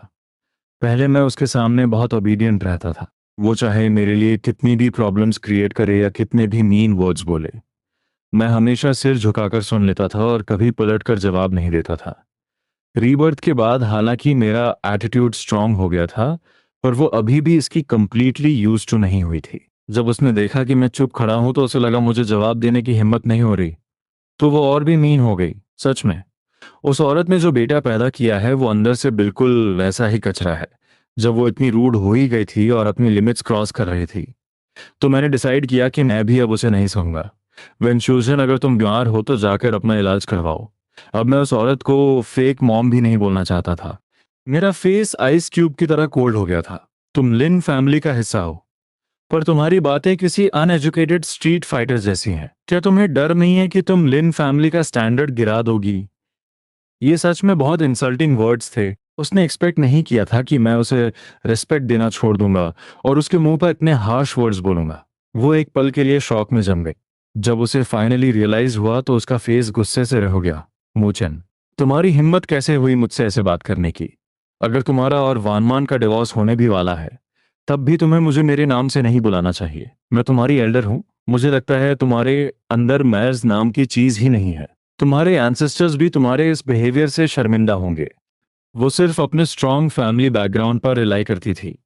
पहले मैं उसके सामने बहुत ओबीडियंट रहता था। वो चाहे मेरे लिए कितनी भी प्रॉब्लम्स क्रिएट करे या कितने भी मीन वर्ड्स बोले, मैं हमेशा सिर झुकाकर सुन लेता था और कभी पलटकर जवाब नहीं देता था। रीबर्थ के बाद हालांकि मेरा एटीट्यूड स्ट्रांग हो गया था, पर वो अभी भी इसकी कंप्लीटली यूज टू नहीं हुई थी। जब उसने देखा कि मैं चुप खड़ा हूं तो उसे लगा मुझे जवाब देने की हिम्मत नहीं हो रही, तो वो और भी मीन हो गई। सच में उस औरत ने जो बेटा पैदा किया है वो अंदर से बिल्कुल वैसा ही कचरा है। जब वो इतनी रूड हो ही गई थी और अपनी लिमिट्स क्रॉस कर रही थी, तो मैंने डिसाइड किया कि मैं भी अब उसे नहीं सहूंगा। वेंचूजन, अगर तुम बीमार हो तो जाकर अपना इलाज करवाओ। अब मैं उस औरत को फेक मॉम भी नहीं बोलना चाहता था। मेरा फेस आइस क्यूब की तरह कोल्ड हो गया था। तुम लिन फैमिली का हिस्सा हो, पर तुम्हारी बातें किसी अनएजुकेटेड स्ट्रीट फाइटर जैसी हैं। क्या तुम्हें डर नहीं है कि तुम लिन फैमिली का स्टैंडर्ड गिरा दोगी? ये सच में बहुत इंसल्टिंग वर्ड्स थे। उसने एक्सपेक्ट नहीं किया था कि मैं उसे रिस्पेक्ट देना छोड़ दूंगा और उसके मुंह पर इतने हार्श वर्ड्स बोलूंगा। वो एक पल के लिए शॉक में जम गई। जब उसे फाइनली रियलाइज हुआ तो उसका फेस गुस्से से रह गया। मूचन, तुम्हारी हिम्मत कैसे हुई मुझसे ऐसे बात करने की? अगर तुम्हारा और वानमान का डिवोर्स होने भी वाला है, तब भी तुम्हें मुझे मेरे नाम से नहीं बुलाना चाहिए। मैं तुम्हारी एल्डर हूँ। मुझे लगता है तुम्हारे अंदर मैर्स नाम की चीज ही नहीं है। तुम्हारे एंसेस्टर्स भी तुम्हारे इस बिहेवियर से शर्मिंदा होंगे। वो सिर्फ अपने स्ट्रॉन्ग फैमिली बैकग्राउंड पर रिलाई करती थी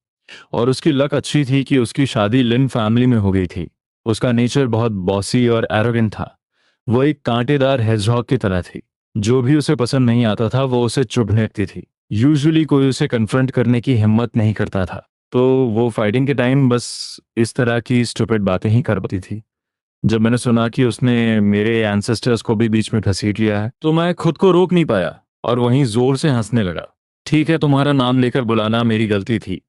और उसकी लक अच्छी थी कि उसकी शादी लिन फैमिली में हो गई थी। उसका नेचर बहुत बॉसी और एरोगेंट था। वो एक कांटेदार हेजहॉग की तरह थी। जो भी उसे पसंद नहीं आता था वो उसे चुभने लगती थी। यूजुअली कोई उसे कन्फ्रंट करने की हिम्मत नहीं करता था, तो वो फाइटिंग के टाइम बस इस तरह की स्टूपिड बातें ही करती थी। जब मैंने सुना कि उसने मेरे एंसेस्टर्स को भी बीच में घसीट लिया है, तो मैं खुद को रोक नहीं पाया और वहीं जोर से हंसने लगा। ठीक है, तुम्हारा नाम लेकर बुलाना मेरी गलती थी।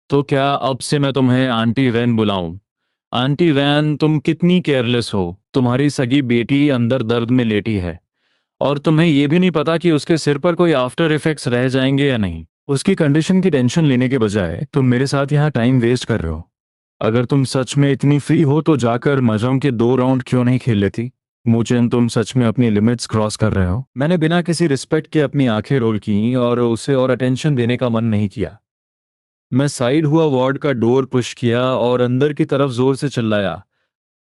तो क्या अब से मैं तुम्हें आंटी वैन बुलाऊं? आंटी वैन, तुम कितनी केयरलेस हो। तुम्हारी सगी बेटी अंदर दर्द में लेटी है और तुम्हें यह भी नहीं पता कि उसके सिर पर कोई आफ्टर इफेक्ट्स रह जाएंगे या नहीं। उसकी कंडीशन की टेंशन लेने के बजाय तुम मेरे साथ यहाँ टाइम वेस्ट कर रहे हो। अगर तुम सच में इतनी फ्री हो तो जाकर महजों के 2 राउंड क्यों नहीं खेल लेती? मुचेन, तुम सच में अपनी लिमिट्स क्रॉस कर रहे हो। मैंने बिना किसी रिस्पेक्ट के अपनी आंखें रोल की और उसे और अटेंशन देने का मन नहीं किया। मैं साइड हुआ, वार्ड का डोर पुश किया और अंदर की तरफ जोर से चिल्लाया,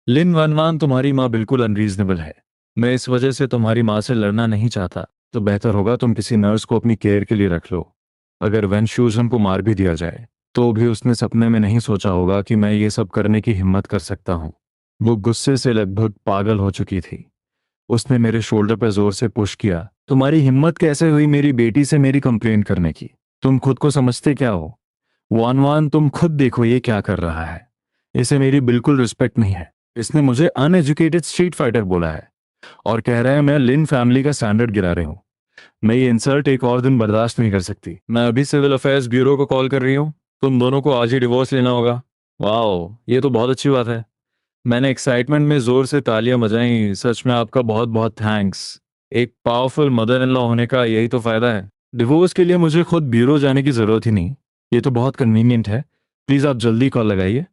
लिन वनवान, तुम्हारी माँ बिल्कुल अनरीजनेबल है। मैं इस वजह से तुम्हारी माँ से लड़ना नहीं चाहता, तो बेहतर होगा तुम किसी नर्स को अपनी केयर के लिए रख लो। अगर वेन श्यूजन को मार भी दिया जाए तो भी उसने सपने में नहीं सोचा होगा कि मैं ये सब करने की हिम्मत कर सकता हूँ। वो गुस्से से लगभग पागल हो चुकी थी। उसने मेरे शोल्डर पर जोर से पुश किया। तुम्हारी हिम्मत कैसे हुई मेरी बेटी से मेरी कंप्लेंट करने की? तुम खुद को समझते क्या हो? वान वान, तुम खुद देखो ये क्या कर रहा है। इसे मेरी बिल्कुल रिस्पेक्ट नहीं है। इसने मुझे अनएजुकेटेड स्ट्रीट फाइटर बोला है और कह रहा है मैं लिन फैमिली का स्टैंडर्ड गिरा रही हूँ। मैं ये इंसल्ट एक और दिन बर्दाश्त नहीं कर सकती। मैं अभी सिविल अफेयर्स ब्यूरो को कॉल कर रही हूँ। तुम दोनों को आज ही डिवोर्स लेना होगा। वाह, ये तो बहुत अच्छी बात है। मैंने एक्साइटमेंट में जोर से तालियां बजाईं। सच में आपका बहुत बहुत थैंक्स। एक पावरफुल मदर इन लॉ होने का यही तो फायदा है। डिवोर्स के लिए मुझे खुद ब्यूरो जाने की जरूरत ही नहीं। ये तो बहुत कन्वीनियंट है। प्लीज आप जल्दी कॉल लगाइए।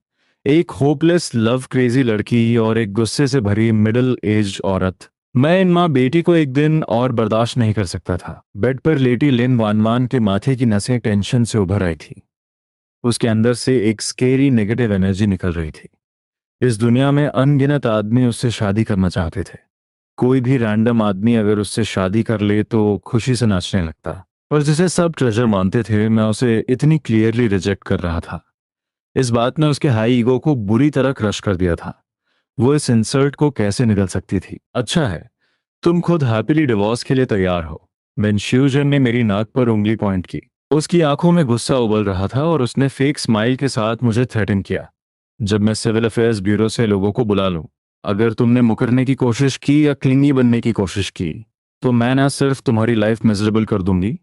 एक होपलेस लव क्रेजी लड़की और एक गुस्से से भरी मिडिल एज औरत। मैं इन माँ बेटी को एक दिन और बर्दाश्त नहीं कर सकता था। बेड पर लेटी लिन वान वान के माथे की नसें टेंशन से उभर आई थी। उसके अंदर से एक स्केरी नेगेटिव एनर्जी निकल रही थी। इस दुनिया में अनगिनत आदमी उससे शादी करना चाहते थे। कोई भी रैंडम आदमी अगर उससे शादी कर ले तो खुशी से नाचने लगता। पर जिसे सब ट्रेजर मानते थे, मैं उसे इतनी क्लियरली रिजेक्ट कर रहा था। इस बात ने उसके हाई ईगो को बुरी तरह क्रश कर दिया था। वो इस इंसल्ट को कैसे निकल सकती थी। अच्छा है, तुम खुद हैप्पीली डिवोर्स के लिए तैयार हो। बेनश्यूजन ने मेरी नाक पर उंगली पॉइंट की। उसकी आंखों में गुस्सा उबल रहा था और उसने फेक स्माइल के साथ मुझे थ्रेटन किया। जब मैं सिविल अफेयर्स ब्यूरो से लोगों को बुला लूं, अगर तुमने मुकरने की कोशिश की या क्लिंगी बनने की कोशिश की, तो मैं ना सिर्फ तुम्हारी लाइफ मिजरेबल कर दूंगी,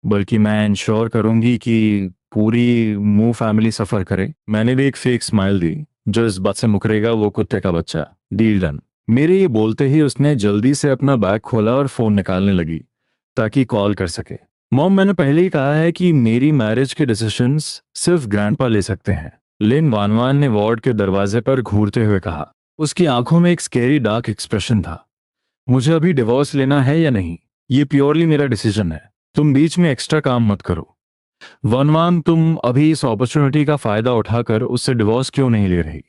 बल्कि मैं इंश्योर करूंगी कि पूरी मू फैमिली सफर करे। मैंने भी एक फेक स्माइल दी। जो इस बात से मुकरेगा वो कुत्ते का बच्चा। Deal done. मेरे ये बोलते ही उसने जल्दी से अपना बैग खोला और फोन निकालने लगी ताकि कॉल कर सके। मॉम, मैंने पहले ही कहा है कि मेरी मैरिज के डिसीजंस सिर्फ ग्रैंडपा ले सकते हैं। लिन वानवान ने वार्ड के दरवाजे पर घूरते हुए कहा। उसकी आंखों में एक स्केरी डार्क एक्सप्रेशन था। मुझे अभी डिवोर्स लेना है या नहीं, ये प्योरली मेरा डिसीजन है। तुम बीच में एक्स्ट्रा काम मत करो। वनवान, तुम अभी इस अपॉर्चुनिटी का फायदा उठाकर उससे डिवोर्स क्यों नहीं ले रही,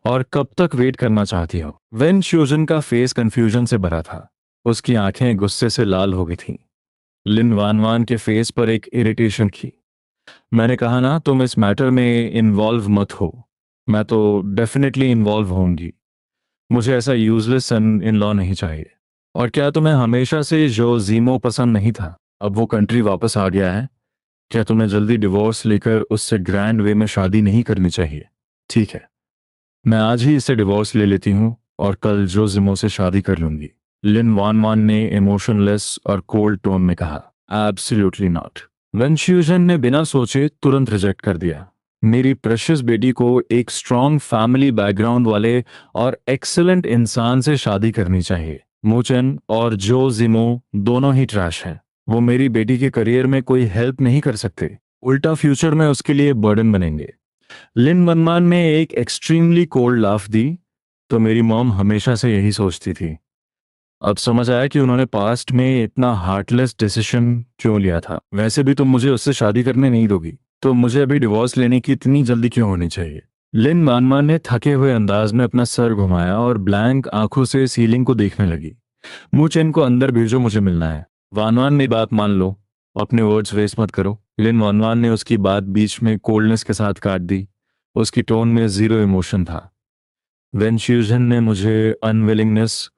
और कब तक वेट करना चाहती हो? वेन श्यूजन का फेस कंफ्यूजन से भरा था। उसकी आंखें गुस्से से लाल हो गई थीं। लिन वानवान के फेस पर एक इरिटेशन थी। मैंने कहा ना, तुम इस मैटर में इन्वॉल्व मत हो। मैं तो डेफिनेटली इन्वॉल्व होंगी। मुझे ऐसा यूजलेस सन इन लॉ नहीं चाहिए। और क्या तुम्हें हमेशा से जो जीमो पसंद नहीं था, अब वो कंट्री वापस आ गया है? क्या तुम्हें जल्दी डिवोर्स लेकर उससे ग्रैंड वे में शादी नहीं करनी चाहिए? ठीक है, मैं आज ही इससे डिवोर्स ले लेती हूँ और कल जो जिमो से शादी कर लूंगी। लिन वान वान ने इमोशनलेस और कोल्ड टोन में कहा। Absolutely not. वेनफ्यूजन ने बिना सोचे तुरंत रिजेक्ट कर दिया। मेरी प्रेशियस बेटी को एक स्ट्रॉन्ग फैमिली बैकग्राउंड वाले और एक्सीलेंट इंसान से शादी करनी चाहिए। मुचेन और जो जिमो दोनों ही ट्रैश हैं। वो मेरी बेटी के करियर में कोई हेल्प नहीं कर सकते, उल्टा फ्यूचर में उसके लिए बर्डन बनेंगे। लिन मनमान ने एक एक्सट्रीमली कोल्ड लाफ दी। तो मेरी मॉम हमेशा से यही सोचती थी। अब समझ आया कि उन्होंने पास्ट में इतना हार्टलेस डिसीजन क्यों लिया था। वैसे भी तुम मुझे उससे शादी करने नहीं दोगी, तो मुझे अभी डिवोर्स लेने की इतनी जल्दी क्यों होनी चाहिए? लिन मानमान ने थके हुए अंदाज में अपना सर घुमाया और ब्लैंक आंखों से सीलिंग को देखने लगी। मुझे इनको अंदर भेजो, मुझे मिलना है। वानवान ने बात मान लो, अपने वर्ड्स वेस्ट मत करो। लिन वानवान ने उसकी बात बीच में कोल्डनेस के साथ काट दी। उसकी टोन में जीरो इमोशन था। वेनफ्यूजन ने मुझे अनविलिंगनेस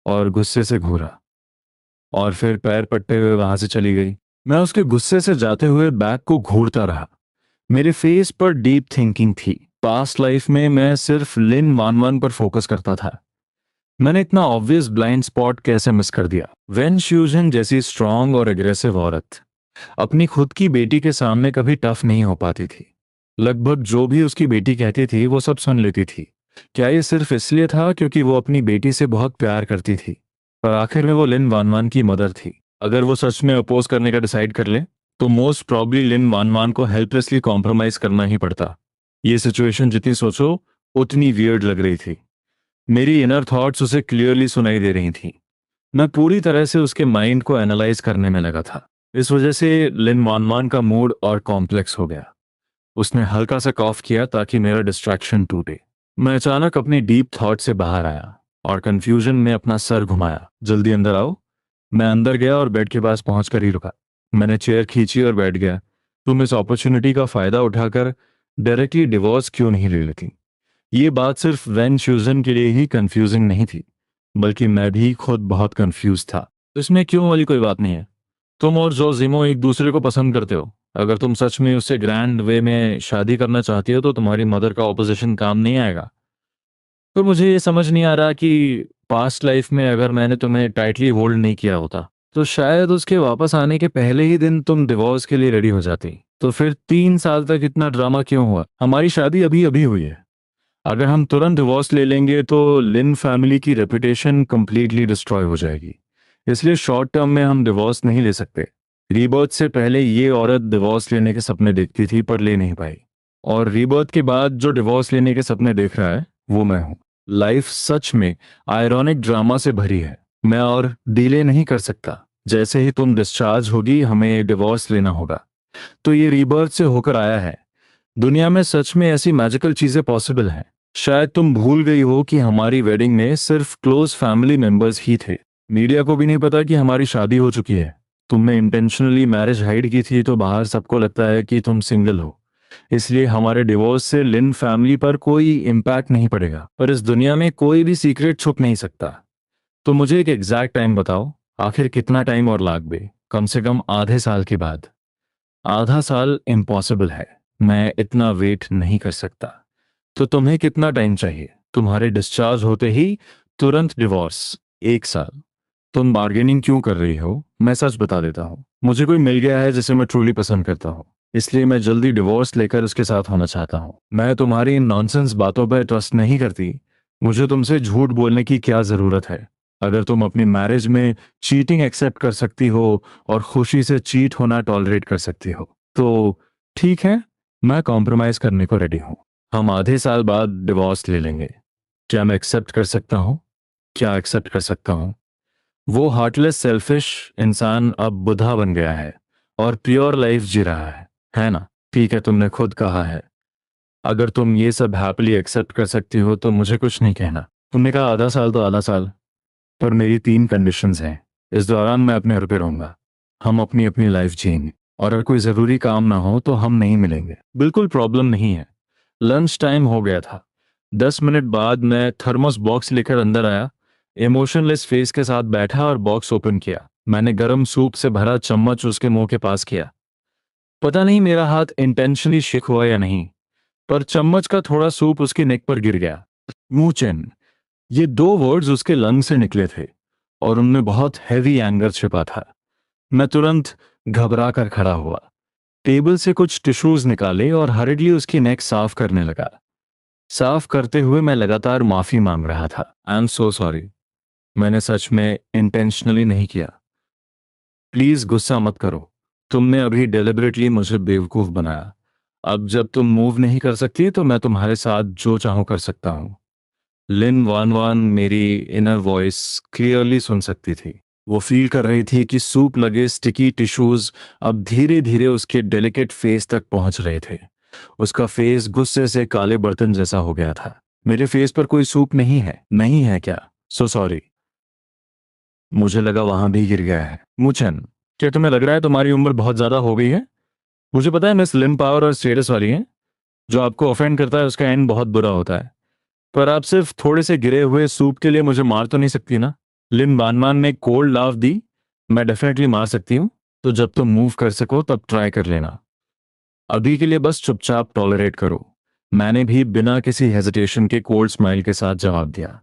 और गुस्से से घूरा और फिर पैर पट्टे हुए वहां से चली गई। मैं उसके गुस्से से जाते हुए बैग को घूरता रहा। मेरे फेस पर डीप थिंकिंग थी। पास्ट लाइफ में मैं सिर्फ लिन वानवान पर फोकस करता था। मैंने इतना ऑब्वियस ब्लाइंड स्पॉट कैसे मिस कर दिया? वेन श्यूजन जैसी स्ट्रांग और एग्रेसिव औरत अपनी खुद की बेटी के सामने कभी टफ नहीं हो पाती थी। लगभग जो भी उसकी बेटी कहती थी वो सब सुन लेती थी। क्या ये सिर्फ इसलिए था क्योंकि वो अपनी बेटी से बहुत प्यार करती थी? पर आखिर में वो लिन वानवान की मदर थी। अगर वो सच में अपोज करने का डिसाइड कर ले, तो मोस्ट प्रॉब्ली लिन वानवान को हेल्पलेसली कॉम्प्रोमाइज करना ही पड़ता। ये सिचुएशन जितनी सोचो उतनी वियर्ड लग रही थी। मेरी इनर थॉट्स उसे क्लियरली सुनाई दे रही थी। मैं पूरी तरह से उसके माइंड को एनालाइज करने में लगा था। इस वजह से लिन वानवान का मूड और कॉम्प्लेक्स हो गया। उसने हल्का सा कॉफ किया ताकि मेरा डिस्ट्रैक्शन टूटे। मैं अचानक अपनी डीप थॉट से बाहर आया और कंफ्यूजन में अपना सर घुमाया। जल्दी अंदर आओ। मैं अंदर गया और बेड के पास पहुंचकर ही रुका। मैंने चेयर खींची और बैठ गया। तुम इस अपॉर्चुनिटी का फायदा उठाकर डायरेक्टली डिवोर्स क्यों नहीं ले लेती? ये बात सिर्फ वेन श्यूजन के लिए ही कंफ्यूजिंग नहीं थी, बल्कि मैं भी खुद बहुत कंफ्यूज था। तो इसमें क्यों वाली कोई बात नहीं है। तुम और जोजिमो एक दूसरे को पसंद करते हो। अगर तुम सच में उससे ग्रैंड वे में शादी करना चाहती हो तो तुम्हारी मदर का ऑपोजिशन काम नहीं आएगा। तो मुझे ये समझ नहीं आ रहा कि पास्ट लाइफ में अगर मैंने तुम्हें टाइटली होल्ड नहीं किया होता, तो शायद उसके वापस आने के पहले ही दिन तुम डिवोर्स के लिए रेडी हो जाती। तो फिर 3 साल तक इतना ड्रामा क्यों हुआ? हमारी शादी अभी अभी हुई है। अगर हम तुरंत डिवोर्स ले लेंगे तो लिन फैमिली की रेपुटेशन कंप्लीटली डिस्ट्रॉय हो जाएगी। इसलिए शॉर्ट टर्म में हम डिवोर्स नहीं ले सकते। रीबर्थ से पहले ये औरत डिवोर्स लेने के सपने देखती थी पर ले नहीं पाई, और रीबर्थ के बाद जो डिवोर्स लेने के सपने देख रहा है वो मैं हूँ। लाइफ सच में आयरॉनिक ड्रामा से भरी है। मैं और डिले नहीं कर सकता। जैसे ही तुम डिस्चार्ज होगी हमें डिवोर्स लेना होगा। तो ये रीबर्थ से होकर आया है। दुनिया में सच में ऐसी मैजिकल चीजें पॉसिबल हैं। शायद तुम भूल गई हो कि हमारी वेडिंग में सिर्फ क्लोज फैमिली मेंबर्स ही थे। मीडिया को भी नहीं पता कि हमारी शादी हो चुकी है। तुमने इंटेंशनली मैरिज हाइड की थी तो बाहर सबको लगता है कि तुम सिंगल हो। इसलिए हमारे डिवोर्स से लिन फैमिली पर कोई इम्पैक्ट नहीं पड़ेगा, पर इस दुनिया में कोई भी सीक्रेट छुप नहीं सकता। तो मुझे एक एग्जैक्ट टाइम बताओ, आखिर कितना टाइम और लागबे? कम से कम आधे साल के बाद। आधा साल इम्पॉसिबल है। मैं इतना वेट नहीं कर सकता। तो तुम्हें कितना टाइम चाहिए? तुम्हारे डिस्चार्ज होते ही तुरंत डिवोर्स। 1 साल। तुम बार्गेनिंग क्यों कर रही हो? मैं सच बता देता हूँ, मुझे कोई मिल गया है जिसे मैं ट्रूली पसंद करता हूँ, इसलिए मैं जल्दी डिवोर्स लेकर उसके साथ होना चाहता हूँ। मैं तुम्हारी इन नॉनसेंस बातों पर ट्रस्ट नहीं करती। मुझे तुमसे झूठ बोलने की क्या जरूरत है? अगर तुम अपनी मैरिज में चीटिंग एक्सेप्ट कर सकती हो और खुशी से चीट होना टॉलरेट कर सकती हो तो ठीक है, मैं कॉम्प्रोमाइज करने को रेडी हूँ। हम आधे साल बाद डिवोर्स ले लेंगे। क्या मैं एक्सेप्ट कर सकता हूँ? क्या एक्सेप्ट कर सकता हूँ? वो हार्टलेस सेल्फिश इंसान अब बुढ़ा बन गया है और प्योर लाइफ जी रहा है ना? ठीक है, तुमने खुद कहा है। अगर तुम ये सब हैप्पीली एक्सेप्ट कर सकती हो तो मुझे कुछ नहीं कहना। तुमने कहा आधा साल तो आधा साल, पर मेरी 3 कंडीशंस हैं। इस दौरान मैं अपने घर पे रहूंगा। हम अपनी अपनी लाइफ जिएंगे, और अगर कोई ज़रूरी काम ना हो तो हम नहीं मिलेंगे। बिल्कुल प्रॉब्लम नहीं है। लंच टाइम हो गया था। 10 मिनट बाद मैं थर्मस बॉक्स लेकर अंदर आया, इमोशनलेस फेस के साथ बैठा और बॉक्स ओपन किया। मैंने गर्म सूप से भरा चम्मच उसके मुंह के पास किया। पता नहीं मेरा हाथ इंटेंशनली शेक हुआ या नहीं, पर चम्मच का थोड़ा सूप उसकी नेक पर गिर गया। मूचेन, ये 2 वर्ड्स उसके लंग से निकले थे और उनमें बहुत हैवी एंगर छिपा था। मैं तुरंत घबरा कर खड़ा हुआ, टेबल से कुछ टिश्यूज निकाले और हरिडली उसकी नेक साफ करने लगा। साफ करते हुए मैं लगातार माफी मांग रहा था। I am so sorry. मैंने सच में इंटेंशनली नहीं किया। प्लीज गुस्सा मत करो। तुमने अभी डेलिबरेटली मुझे बेवकूफ बनाया। अब जब तुम मूव नहीं कर सकती तो मैं तुम्हारे साथ जो चाहूं कर सकता हूं। लिन वान वान मेरी इनर वॉइस क्लियरली सुन सकती थी। वो फील कर रही थी कि सूप लगे स्टिकी टिश्यूज अब धीरे धीरे उसके डेलिकेट फेस तक पहुंच रहे थे। उसका फेस गुस्से से काले बर्तन जैसा हो गया था। मेरे फेस पर कोई सूप नहीं है? नहीं है क्या? So sorry. मुझे लगा वहां भी गिर गया है। मुचन, क्या तुम्हें लग रहा है तुम्हारी उम्र बहुत ज्यादा हो गई है? मुझे पता है मिस लिन पावर और स्टेटस वाली है। जो आपको ऑफेंड करता है उसका एंड बहुत बुरा होता है। पर आप सिर्फ थोड़े से गिरे हुए सूप के लिए मुझे मार तो नहीं सकती ना? लिन बानमान ने कोल्ड लाफ दी। मैं डेफिनेटली मार सकती हूँ। तो जब तुम मूव कर सको तब ट्राई कर लेना। अभी के लिए बस चुपचाप टॉलरेट करो। मैंने भी बिना किसी हेजिटेशन के कोल्ड स्माइल के साथ जवाब दिया।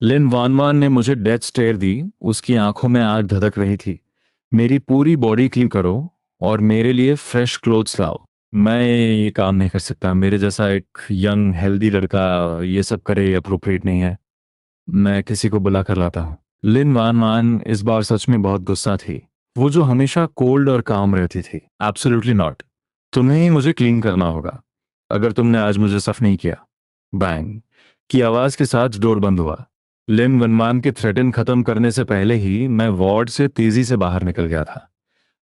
लिन वानवान ने मुझे डेथ स्टेयर दी। उसकी आंखों में आग धधक रही थी। मेरी पूरी बॉडी क्लीन करो और मेरे लिए फ्रेश क्लोथ्स लाओ। मैं ये काम नहीं कर सकता। मेरे जैसा एक यंग हेल्दी लड़का ये सब करे अप्रोप्रिएट नहीं है। मैं किसी को बुला कर लाता हूँ। लिन वान वान इस बार सच में बहुत गुस्सा थी, वो जो हमेशा कोल्ड और काम रहती थी। Absolutely not. तुम्हें ही मुझे क्लीन करना होगा अगर तुमने आज मुझे सफ नहीं किया। बैंग की आवाज के साथ डोर बंद हुआ। लिन वनमान के थ्रेटन खत्म करने से पहले ही मैं वार्ड से तेजी से बाहर निकल गया था।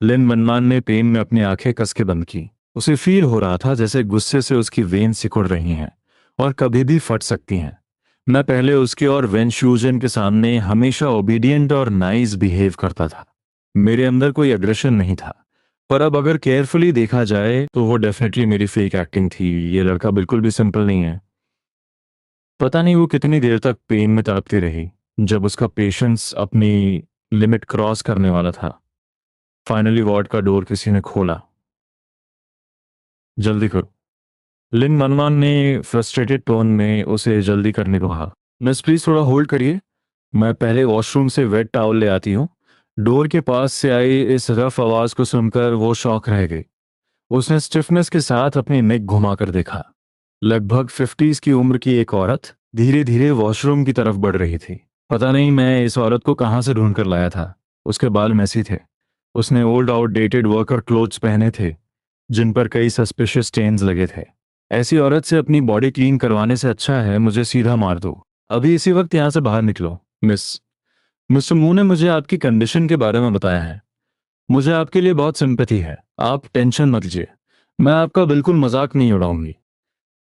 लिन वनमान ने पेन में अपनी आंखें कस के बंद की। उसे फील हो रहा था जैसे गुस्से से उसकी वेन सिकुड़ रही हैं और कभी भी फट सकती हैं। मैं पहले उसके और वेंशूजन के सामने हमेशा ओबीडियंट और नाइस बिहेव करता था। मेरे अंदर कोई एग्रेशन नहीं था, पर अब अगर केयरफुली देखा जाए तो वो डेफिनेटली मेरी फेक एक्टिंग थी। ये लड़का बिल्कुल भी सिंपल नहीं है। पता नहीं वो कितनी देर तक पेन में तड़पती रही। जब उसका पेशेंस अपनी लिमिट क्रॉस करने वाला था, फाइनली वार्ड का डोर किसी ने खोला। जल्दी करो। लिन मनमान ने फ्रस्ट्रेटेड टोन में उसे जल्दी करने को कहा। मिस प्लीज थोड़ा होल्ड करिए, मैं पहले वॉशरूम से वेट टॉवल ले आती हूँ। डोर के पास से आई इस रफ आवाज को सुनकर वो शॉक रह गई। उसने स्टिफनेस के साथ अपनी नेक घुमाकर देखा। लगभग 50s की उम्र की एक औरत धीरे धीरे वॉशरूम की तरफ बढ़ रही थी। पता नहीं मैं इस औरत को कहाँ से ढूंढ कर लाया था। उसके बाल मैसी थे। उसने ओल्ड आउटडेटेड वर्कर क्लोथ्स पहने थे जिन पर कई सस्पिशियस स्टेन्स लगे थे। ऐसी औरत से अपनी बॉडी क्लीन करवाने से अच्छा है मुझे सीधा मार दो। अभी इसी वक्त यहाँ से बाहर निकलो। मिस्टर मू ने मुझे आपकी कंडीशन के बारे में बताया है। मुझे आपके लिए बहुत सिंपैथी है। आप टेंशन मत लीजिए। मैं आपका बिल्कुल मजाक नहीं उड़ाऊंगी।